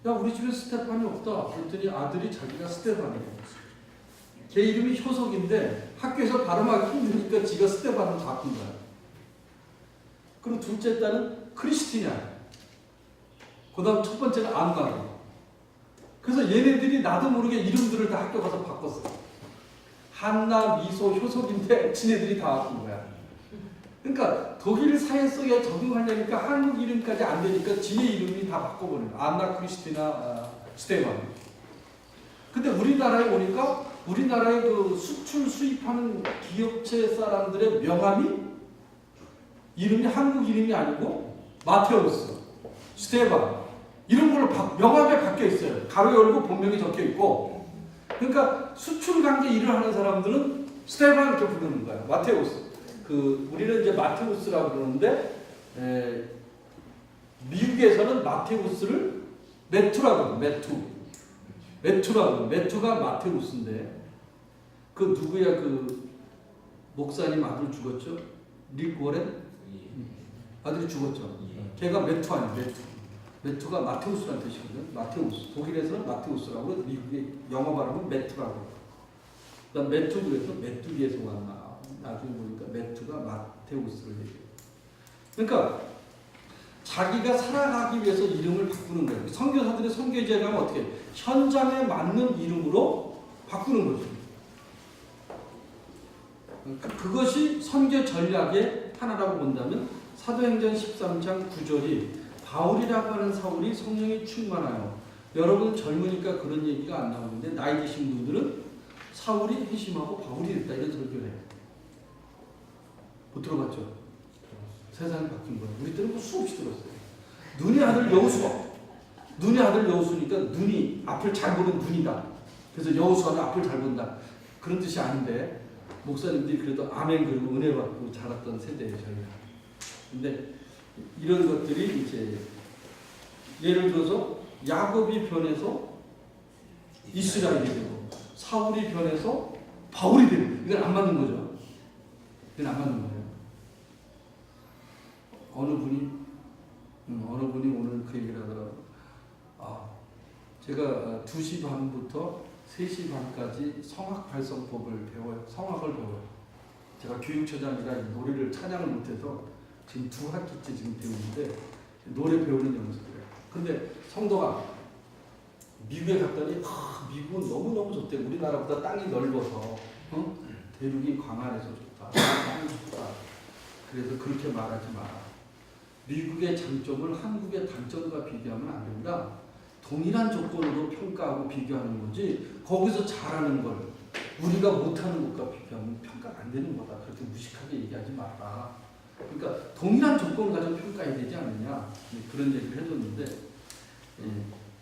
야 우리 집에 스테반이 없다. 그랬더니 아들이 자기가 스테반이에요. 걔 이름이 효석인데 학교에서 발음하기 힘드니까 지가 스테반으로 바꾼 거야. 그리고 둘째 딸은 크리스티냐. 그 다음 첫 번째는 안가로. 그래서 얘네들이 나도 모르게 이름들을 다 학교 가서 바꿨어. 한나, 미소, 효석인데 지네들이 다 바꾼 거야. 그러니까 독일 사회 속에 적응하려니까 한국 이름까지 안 되니까 지네 이름이 다 바꿔버린 거야. 안나, 크리스티나, 스테반. 근데 우리나라에 오니까 우리나라의 그 수출 수입하는 기업체 사람들의 명함이 이름이 한국 이름이 아니고 마테우스, 스테반 이런 걸로 명함에 바뀌어 있어요. 가로 열고 본명이 적혀 있고. 그러니까 수출 관계 일을 하는 사람들은 스테반 이렇게 부르는 거예요. 마테우스. 우리는 이제 마테우스라고 그러는데 미국에서는 마테우스를 메투라고 해요. 메투라고. 메투가 마테우스인데 그 누구야 그 목사님 아들 죽었죠? 릭 워렌 아들이 죽었죠. 걔가 메투 아니에요. 메투가 마테우스라는 뜻이거든요. 마테우스. 독일에서는 마테우스라고 미국의 영어 발음은 메투라고. 그다음 메투 그래서 메뚜기에서 왔나. 나중에 보니까 메투가 마테우스를 얘기해요. 그러니까 자기가 살아가기 위해서 이름을 바꾸는 거예요. 선교사들의 선교지에 가면 어떻게 해요? 현장에 맞는 이름으로 바꾸는 거죠. 그것이 선교 전략의 하나라고 본다면 사도행전 13장 9절이 바울이라고 하는 사울이 성령이 충만하여 여러분 젊으니까 그런 얘기가 안 나오는데 나이 드신 분들은 사울이 회심하고 바울이 됐다 이런 설교를 해요. 못 들어봤죠? 세상이 바뀐 거예요. 우리 때는 수없이 들었어요. 눈의 아들 여호수아. 눈의 아들 여호수니까 눈이 앞을 잘 보는 눈이다. 그래서 여호수아는 앞을 잘 본다. 그런 뜻이 아닌데 목사님들이 그래도 아멘 그리고 은혜 받고 자랐던 세대예요 저희가. 근데 이런 것들이 이제 예를 들어서 야곱이 변해서 이스라엘이 되고 사울이 변해서 바울이 되고 이건 안 맞는 거죠. 이건 안 맞는 거예요. 어느 분이 오늘 그 얘기를 하더라고요. 제가 2시 반부터 3시 반까지 성악 발성법을 배워요. 성악을 배워요. 제가 교육처장이라 노래를 찬양을 못해서 지금 2학기째 지금 배우는데 노래 배우는 연습을 해요. 근데 성도가 미국에 갔더니 미국은 너무너무 좋대. 우리나라보다 땅이 넓어서 대륙이 광활해서 좋다. 땅이 좋다. 그래서 그렇게 말하지 마라. 미국의 장점을 한국의 단점과 비교하면 안 된다. 동일한 조건으로 평가하고 비교하는 거지 거기서 잘하는 걸 우리가 못하는 것과 비교하면 평가가 안 되는 거다. 그렇게 무식하게 얘기하지 마라. 그러니까 동일한 조건을 가지고 평가해야 되지 않느냐 그런 얘기를 해줬는데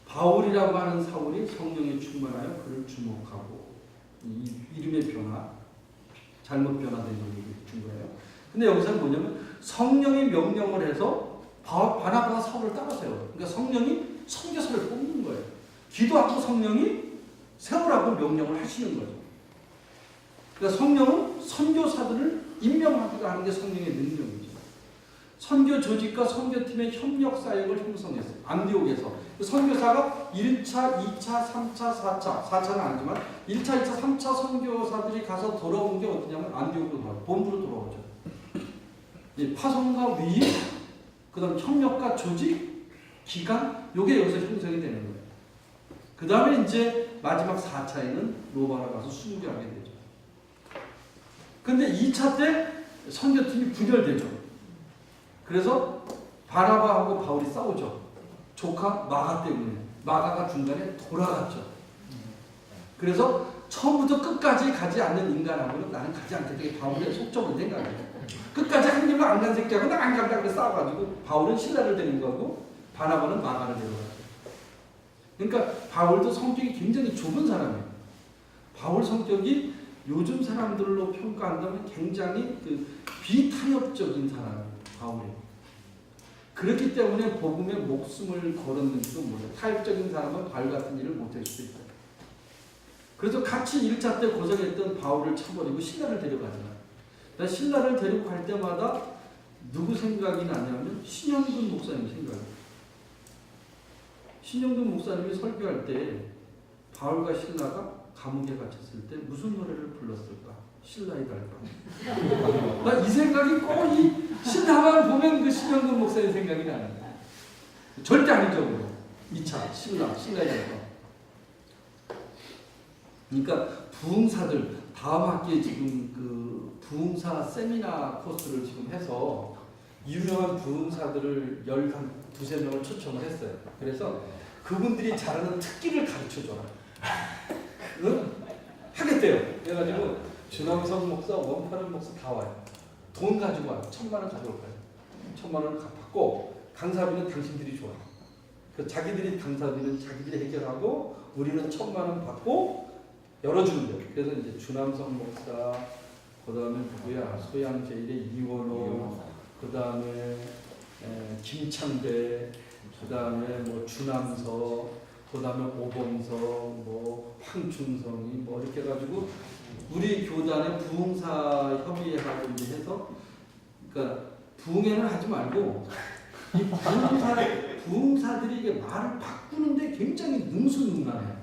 바울이라고 하는 사울이 성령에 충만하여 그를 주목하고 이 이름의 변화 잘못 변화된 얘기를 준 거예요. 근데 여기서는 뭐냐면 성령이 명령을 해서 바나바가 사울을 따라서요. 그러니까 성령이 선교사를 뽑는 거예요. 기도하고 성령이 세우라고 명령을 하시는 거죠. 그러니까 성령은 선교사들을 임명하기도 하는 게 성령의 능력이죠. 선교 조직과 선교팀의 협력 사역을 형성했어요. 안디옥에서. 선교사가 1차, 2차, 3차, 4차, 4차는 아니지만 1차, 2차, 3차 선교사들이 가서 돌아온 게 어떠냐면 안디옥으로 돌아오죠. 본부로 돌아오죠. 파송과 위임, 그 다음 협력과 조직, 기간, 요게 여기서 형성이 되는 거예요. 그 다음에 이제 마지막 4차에는 로마로 가서 순교하게 되죠. 근데 2차 때 선교팀이 분열되죠. 그래서 바나바하고 바울이 싸우죠. 조카 마가 때문에. 마가가 중간에 돌아갔죠. 그래서 처음부터 끝까지 가지 않는 인간하고는 나는 가지 않겠다. 이게 바울의 속적인 생각이에요. 끝까지 한 길로 안 간 새끼하고 나 안 간다 그래서 싸워가지고 바울은 신라를 데리는 거고 바나바는 마가를 데려가죠. 그러니까 바울도 성격이 굉장히 좁은 사람이에요. 바울 성격이 요즘 사람들로 평가한다면 굉장히 비타협적인 사람이에요. 바울이. 그렇기 때문에 복음에 목숨을 걸었는지도 몰라요. 타협적인 사람은 바울 같은 일을 못할 수도 있어요. 그래서 같이 1차 때 고생했던 바울을 쳐버리고 신라를 데려가잖아요. 신라를 데리고 갈 때마다 누구 생각이 나냐면 신영근 목사님 생각이에요. 신영근 목사님이 설교할 때 바울과 신라가 감옥에 갇혔을 때 무슨 노래를 불렀을까? 신라의 달가. 나 이 생각이 꼭 이 신라만 보면 그 신영근 목사님 생각이 나는 거예요. 절대 아니죠. 2차 신라의 달가. 그러니까 부흥사들 다음 학기에 지금 그 부흥사 세미나 코스를 지금 해서 유명한 부흥사들을 12~13명을 초청을 했어요. 그래서 그분들이 잘하는 특기를 가르쳐줘라. 응? 하겠대요. 그래가지고 준왕성 목사, 원파는 목사 다 와요. 돈 가지고 와요. 1,000만 원 가져올 거예요. 1,000만 원을 받고 강사비는 당신들이 줘요. 그 자기들이 강사비는 자기들이 해결하고 우리는 1,000만 원 받고 열어주는 거예요. 그래서 이제 준왕성 목사, 그 다음에 누구야? 소양제일의 이원호, 그 다음에 김창배, 그 다음에 뭐 주남서, 그 다음에 오범석, 뭐 황춘성이 뭐 이렇게 해가지고 우리 교단의 부흥사 협의회하고 이제 해서, 그러니까 부흥회는 하지 말고 이 부흥사들이 이게 말을 바꾸는데 굉장히 능수능란해.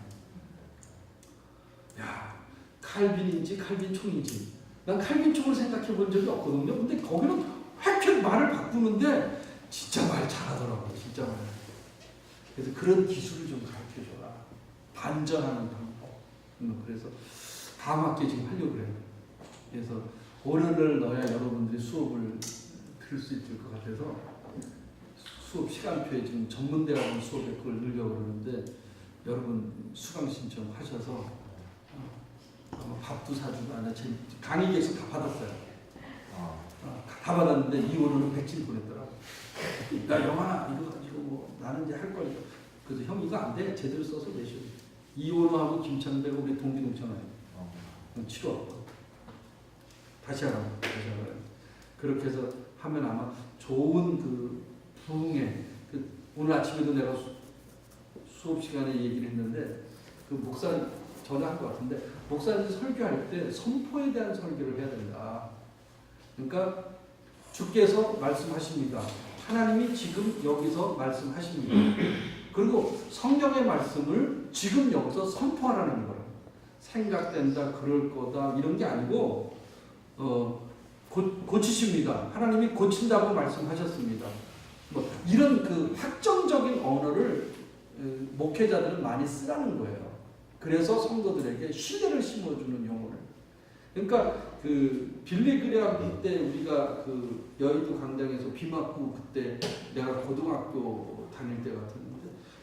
야, 칼빈인지 칼빈총인지. 난 칼빈총을 생각해 본 적이 없거든요. 근데 거기는 획획 말을 바꾸는데 진짜 말 잘하더라고요. 진짜 말. 그래서 그런 기술을 좀 가르쳐줘라. 반전하는 방법. 그래서 다음 학기에 지금 하려고 그래요. 그래서 월요일을 넣어야 여러분들이 수업을 들을 수 있을 것 같아서 수업 시간표에 지금 전문대학원 수업에 그걸 넣으려고 그러는데 여러분 수강 신청하셔서 아마 밥도 사주고 아니야 강의 계획서 다 받았어요. 다 받았는데 이호로는 백신 보냈더라고. 야 영아 이거 가지고 뭐 나는 이제 할 거니까. 그래서 형 이거 안 돼. 제대로 써서 내셔. 이호로하고 김창배가 우리 동기동창아요. 치료. 다시 하라고. 그렇게 해서 하면 아마 좋은 그 부흥회. 오늘 아침에도 내가 수업 시간에 얘기를 했는데 그 목사 전화한 것 같은데 목사님 설교할 때 선포에 대한 설교를 해야 된다. 그러니까 주께서 말씀하십니다. 하나님이 지금 여기서 말씀하십니다. 그리고 성경의 말씀을 지금 여기서 선포하라는 거예요. 생각된다, 그럴 거다 이런 게 아니고 고치십니다. 하나님이 고친다고 말씀하셨습니다. 뭐 이런 그 확정적인 언어를 목회자들은 많이 쓰라는 거예요. 그래서 성도들에게 신뢰를 심어주는 용어를. 그러니까 그 빌리그레암 때 우리가 그 여의도 강당에서 비 맞고 그때 내가 고등학교 다닐 때 같은데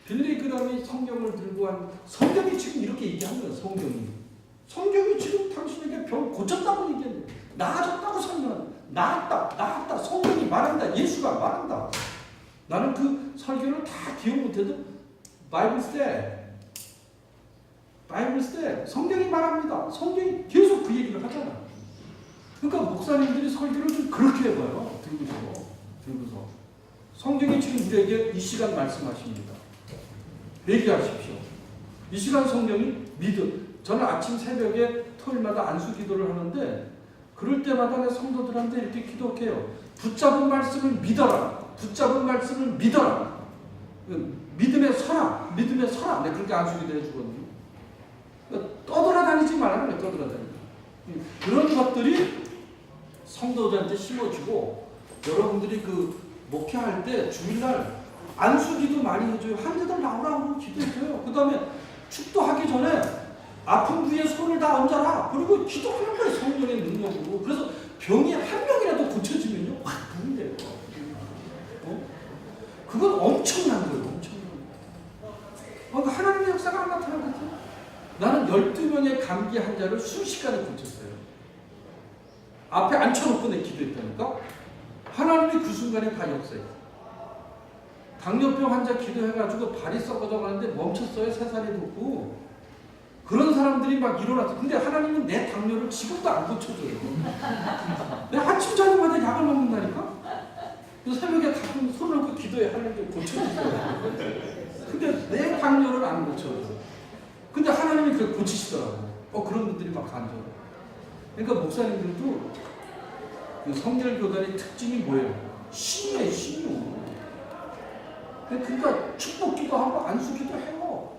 빌리그레암이 성경을 들고 한 성경이 지금 이렇게 얘기한 거예요. 성경이 지금 당신에게 병 고쳤다고 얘기했는데 나아졌다고 설명한다. 나았다. 성경이 말한다. 예수가 말한다. 나는 그 설교를 다 기억 못해도 바이블 때 성경이 말합니다. 성경이 계속 그 얘기를 하잖아. 그러니까 목사님들이 설교를 좀 그렇게 해봐요. 들고서 성경이 지금 우리에게 이 시간 말씀하십니다. 얘기하십시오. 이 시간 성경이 저는 아침 새벽에 토요일마다 안수 기도를 하는데 그럴 때마다 내 성도들한테 이렇게 기도해요. 붙잡은 말씀을 믿어라. 믿음에 서라. 내 그렇게 안수 기도 해주거든요. 떠돌아다니지 말라는 거예요. 떠돌아다니지. 그런 것들이 성도들한테 심어주고 여러분들이 그 목회할 때 주일날 안수기도 많이 해줘요. 환자들 나오라고 기도해줘요. 그 다음에 축도하기 전에 아픈 부위에 손을 다 얹어라. 그리고 기도하는 거예요. 성령의 능력으로. 그래서 병이 한 명이라도 고쳐지면요. 확 부은대요. 그건 엄청난 거예요. 그러니까 하나님의 역사가 안 나타나거든요. 나는 12명의 감기 환자를 순식간에 고쳤어요. 앞에 앉혀놓고 내 기도했다니까. 하나님이 그 순간에 다 역사했어요. 당뇨병 환자 기도해가지고 발이 썩어져 가는데 멈췄어요. 3살이 돋고. 그런 사람들이 막 일어났어. 근데 하나님은 내 당뇨를 지금도 안 고쳐줘요. 내가 아침 저녁마다 약을 먹는다니까. 그래서 새벽에 가끔 손을 놓고 기도해. 하나님 좀 고쳐주세요. 근데 내 당뇨를 안 고쳐줘. 근데 하나님이 그걸 고치시더라고. 그런 분들이 막 간절. 그러니까 목사님들도 그 성결교단의 특징이 뭐예요? 신이에요, 신유. 그러니까 축복기도 하고 안수기도 해요.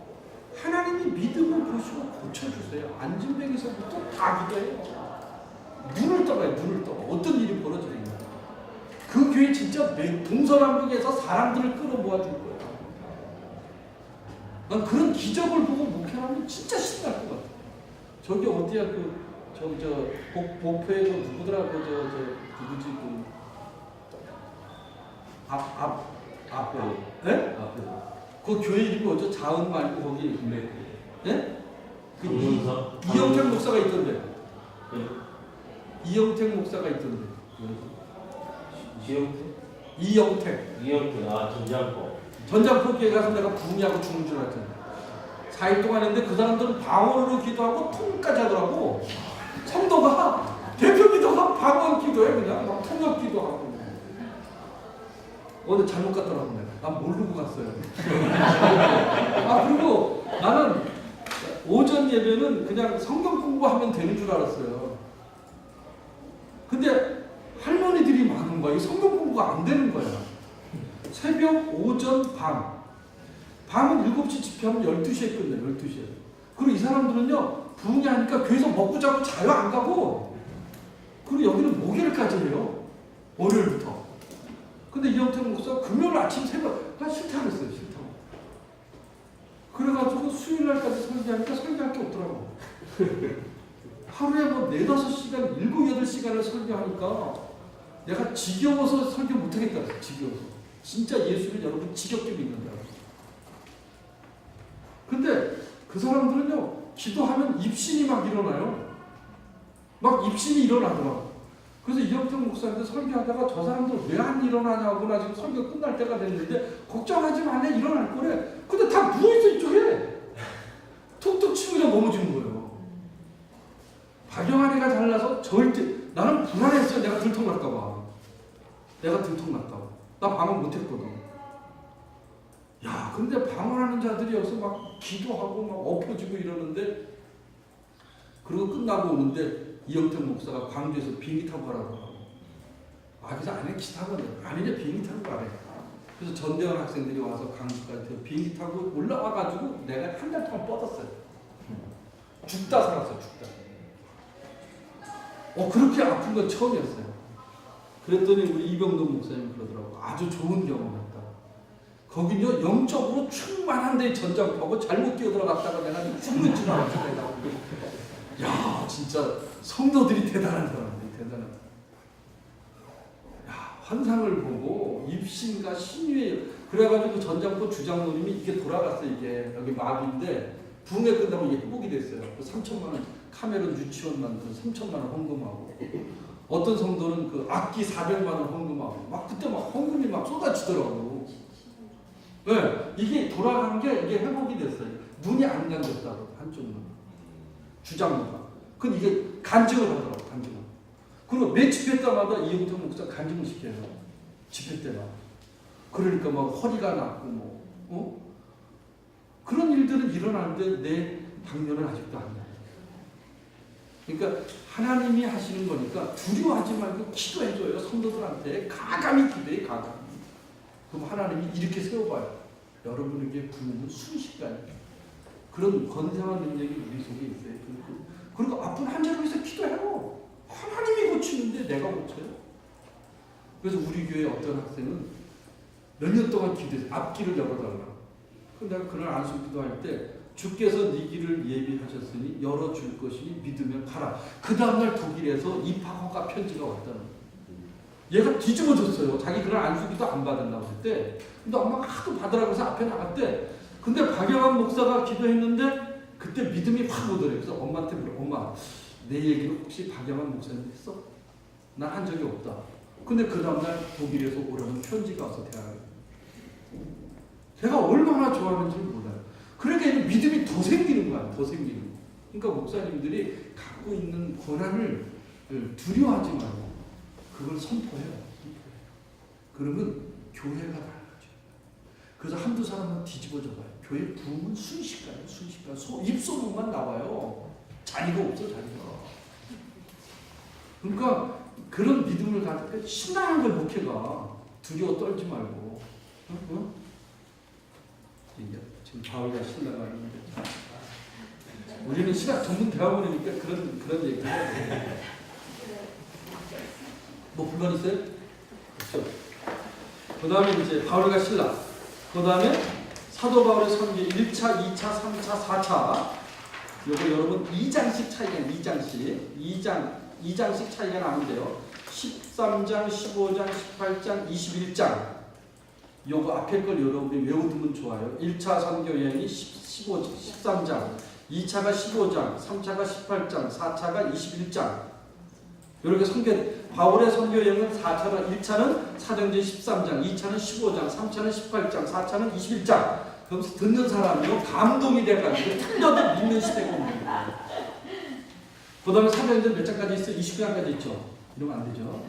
하나님이 믿음을 보시고 고쳐주세요. 안진뱅에서부터 다 기도해요. 눈을 떠봐요, 눈을 떠봐. 어떤 일이 벌어지는가. 그 교회 진짜 동서남북에서 사람들을 끌어모아줄 거예요. 난 그런 기적을 보고 목회하면 진짜 신날 것 같아요. 저기 어디야 복포에 그 누구더라 누구지 앞에 예? 앞에 그 교회 이름이 뭐죠? 자은 말고 거기 네. 예? 그 강문서? 이영택 목사가 있던데. 네. 이영택 목사가 있던데. 이영태? 이영택. 전장포. 전장포교회 가서 내가 부흥하고 죽는 줄 알았잖아. 4일 동안 했는데 그 사람들은 방언으로 기도하고 통까지 하더라고. 성도가 대표 기도가 방언 기도해 그냥 막 통역 기도하고. 오늘 잘못 갔더라고 내가. 난 모르고 갔어요. 그리고 나는 오전 예배는 그냥 성경 공부하면 되는 줄 알았어요. 근데 할머니들이 많은 거야. 이 성경 공부가 안 되는 거야. 새벽, 오전, 밤. 밤은 7시 집회하면 12시에 끝내, 12시에. 그리고 이 사람들은요, 부흥이 하니까 교회에서 먹고 자고 자요, 안 가고. 그리고 여기는 목요일까지 해요. 월요일부터. 근데 이영택 목사가 금요일 아침 새벽, 나 싫다고 했어요, 싫다고. 그래가지고 수요일날까지 설교하니까 설교할 게 없더라고. 하루에 뭐 4, 5시간, 7, 8시간을 설교하니까 내가 지겨워서 설교 못하겠다 그랬어, 지겨워서. 진짜 예수를 여러분 지겹게 믿는다고. 근데 그 사람들은요, 기도하면 입신이 막 일어나요. 막 입신이 일어나더라고. 그래서 이영택 목사한테 설교하다가 저 사람들 왜 안 일어나냐고 나 지금 설교 끝날 때가 됐는데 걱정하지 마, 내 일어날 거래. 근데 다 누워있어 이쪽에. 툭툭 치고 그냥 넘어지는 거예요. 박영환이가 잘나서 절대 나는 불안했어요. 내가 들통날까봐. 내가 들통날까봐. 나 방언 못했거든. 야, 근데 방언하는 자들이 여기서 막 기도하고 막 엎어지고 이러는데, 그리고 끝나고 오는데 이영택 목사가 광주에서 비행기 타고 가라고 하고. 그래서 안에 기 타고 아니냐 비행기 타고 가래. 그래서 전대원 학생들이 와서 강주까지 비행기 타고 올라와가지고 내가 한 달 동안 뻗었어요. 죽다 살았어요, 죽다. 그렇게 아픈 건 처음이었어요. 그랬더니 우리 이병돈 목사님 그러더라고. 아주 좋은 경험이었다. 거긴요, 영적으로 충만한 데 전장포하고 잘못 뛰어들어갔다가 내가 죽는 줄 알았어, 내가. 야, 진짜 성도들이 대단한 사람들이 대단한. 야, 환상을 보고 입신과 신유에 그래가지고 전장포 주장노님이 이게 돌아갔어. 이게 여기 마비인데 부흥회 끝나고 이게 회복이 됐어요. 3천만 원 카메론 유치원 만들어 3천만 원 헌금하고, 어떤 성도는 그 악기 400만 원 헌금하고 막 그때 막 헌금이 막 쏟아지더라고. 네, 이게 돌아간 게 이게 회복이 됐어요. 눈이 안 감겼다고 한쪽 눈. 주장노가. 근데 이게 간증을 하더라고, 간증을. 그리고 매 집회 때마다 이영택 목사 간증을 시켜요. 집회 때마다. 그러니까 막 허리가 낫고 그런 일들은 일어나는데 내 당뇨는 아직도 안 나요. 그러니까 하나님이 하시는 거니까 두려워하지 말고 기도해줘요. 성도들한테 가감히 기도해, 가감히. 그럼 하나님이 이렇게 세워봐요. 여러분에게 부르는 순식간에 그런 건강한 능력이 우리 속에 있어요. 그리고 아픈 환자를 위해서 기도해요. 하나님이 고치는데 내가 고쳐요. 그래서 우리 교회 어떤 학생은 몇 년 동안 기도해서 앞길을 열어달라. 근데 내가 그날 안수 기도할 때 주께서 네 길을 예비하셨으니 열어줄 것이니 믿으면 가라. 그 다음날 독일에서 입학허가 편지가 왔다는 거예요. 얘가 뒤집어졌어요. 자기 그날 안수기도 안 받았다고 했대. 근데 엄마가 하도 받으라고 해서 앞에 나갔대. 근데 박영환 목사가 기도했는데 그때 믿음이 확 오더래. 그래서 엄마한테 물어. 엄마, 내 얘기를 혹시 박영환 목사님 했어? 난 한 적이 없다. 근데 그 다음날 독일에서 오라는 편지가 와서 대학에. 제가 얼마나 좋아하는지 몰라요. 그러니까 믿음이 더 생기는 거야. 더 생기는 거. 그러니까 목사님들이 갖고 있는 권한을 두려워하지 말고 그걸 선포해요. 그러면 교회가 달라져. 그래서 한두 사람만 뒤집어져 봐요. 교회 부흥은 순식간에 입소문만 나와요. 자리가 없어, 자리가. 그러니까 그런 믿음을 가질 때 신나는 걸 목회가 두려워 떨지 말고. 응? 이게 지금 바울과 신나가 있는데 우리는 신학 전문 대학원이니까 그런 얘기를 해요. 뭐 불만 있어요? 그렇죠. 그 다음에 이제 바울과 신라. 그 다음에 사도 바울의 선교 1차, 2차, 3차, 4차. 요거 여러분 2장씩 차이가 2장씩 차이가 나는데요. 13장, 15장, 18장, 21장. 요거 앞에 걸 여러분이 외워두면 좋아요. 1차 선교 여행이 13장, 2차가 15장, 3차가 18장, 4차가 21장. 이렇게 바울의 선교 여행은 1차는 사도행전 13장, 2차는 15장, 3차는 18장, 4차는 21장. 그러면서 듣는 사람이요 감동이 돼가지고 틀려도 믿는 시대가 오는 거예요. 그 다음에 사도행전 몇 장까지 있어요? 29장까지 있죠. 이러면 안 되죠.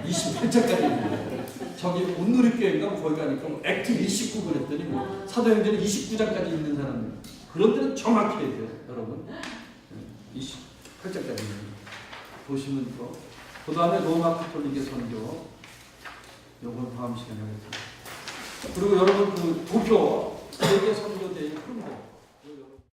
28장까지 있는데 저기 온누리교회인가 거기 가니까 액트 29분 했더니 사도행전에 29장까지 있는 사람들 그런 데는 정확히 해야 돼요. 여러분 28장까지 보시면 그 다음에 로마 카톨릭의 선교 요건 다음 시간에 하겠습니다. 그리고 여러분 그 도쿄 세계 선교대회 큰거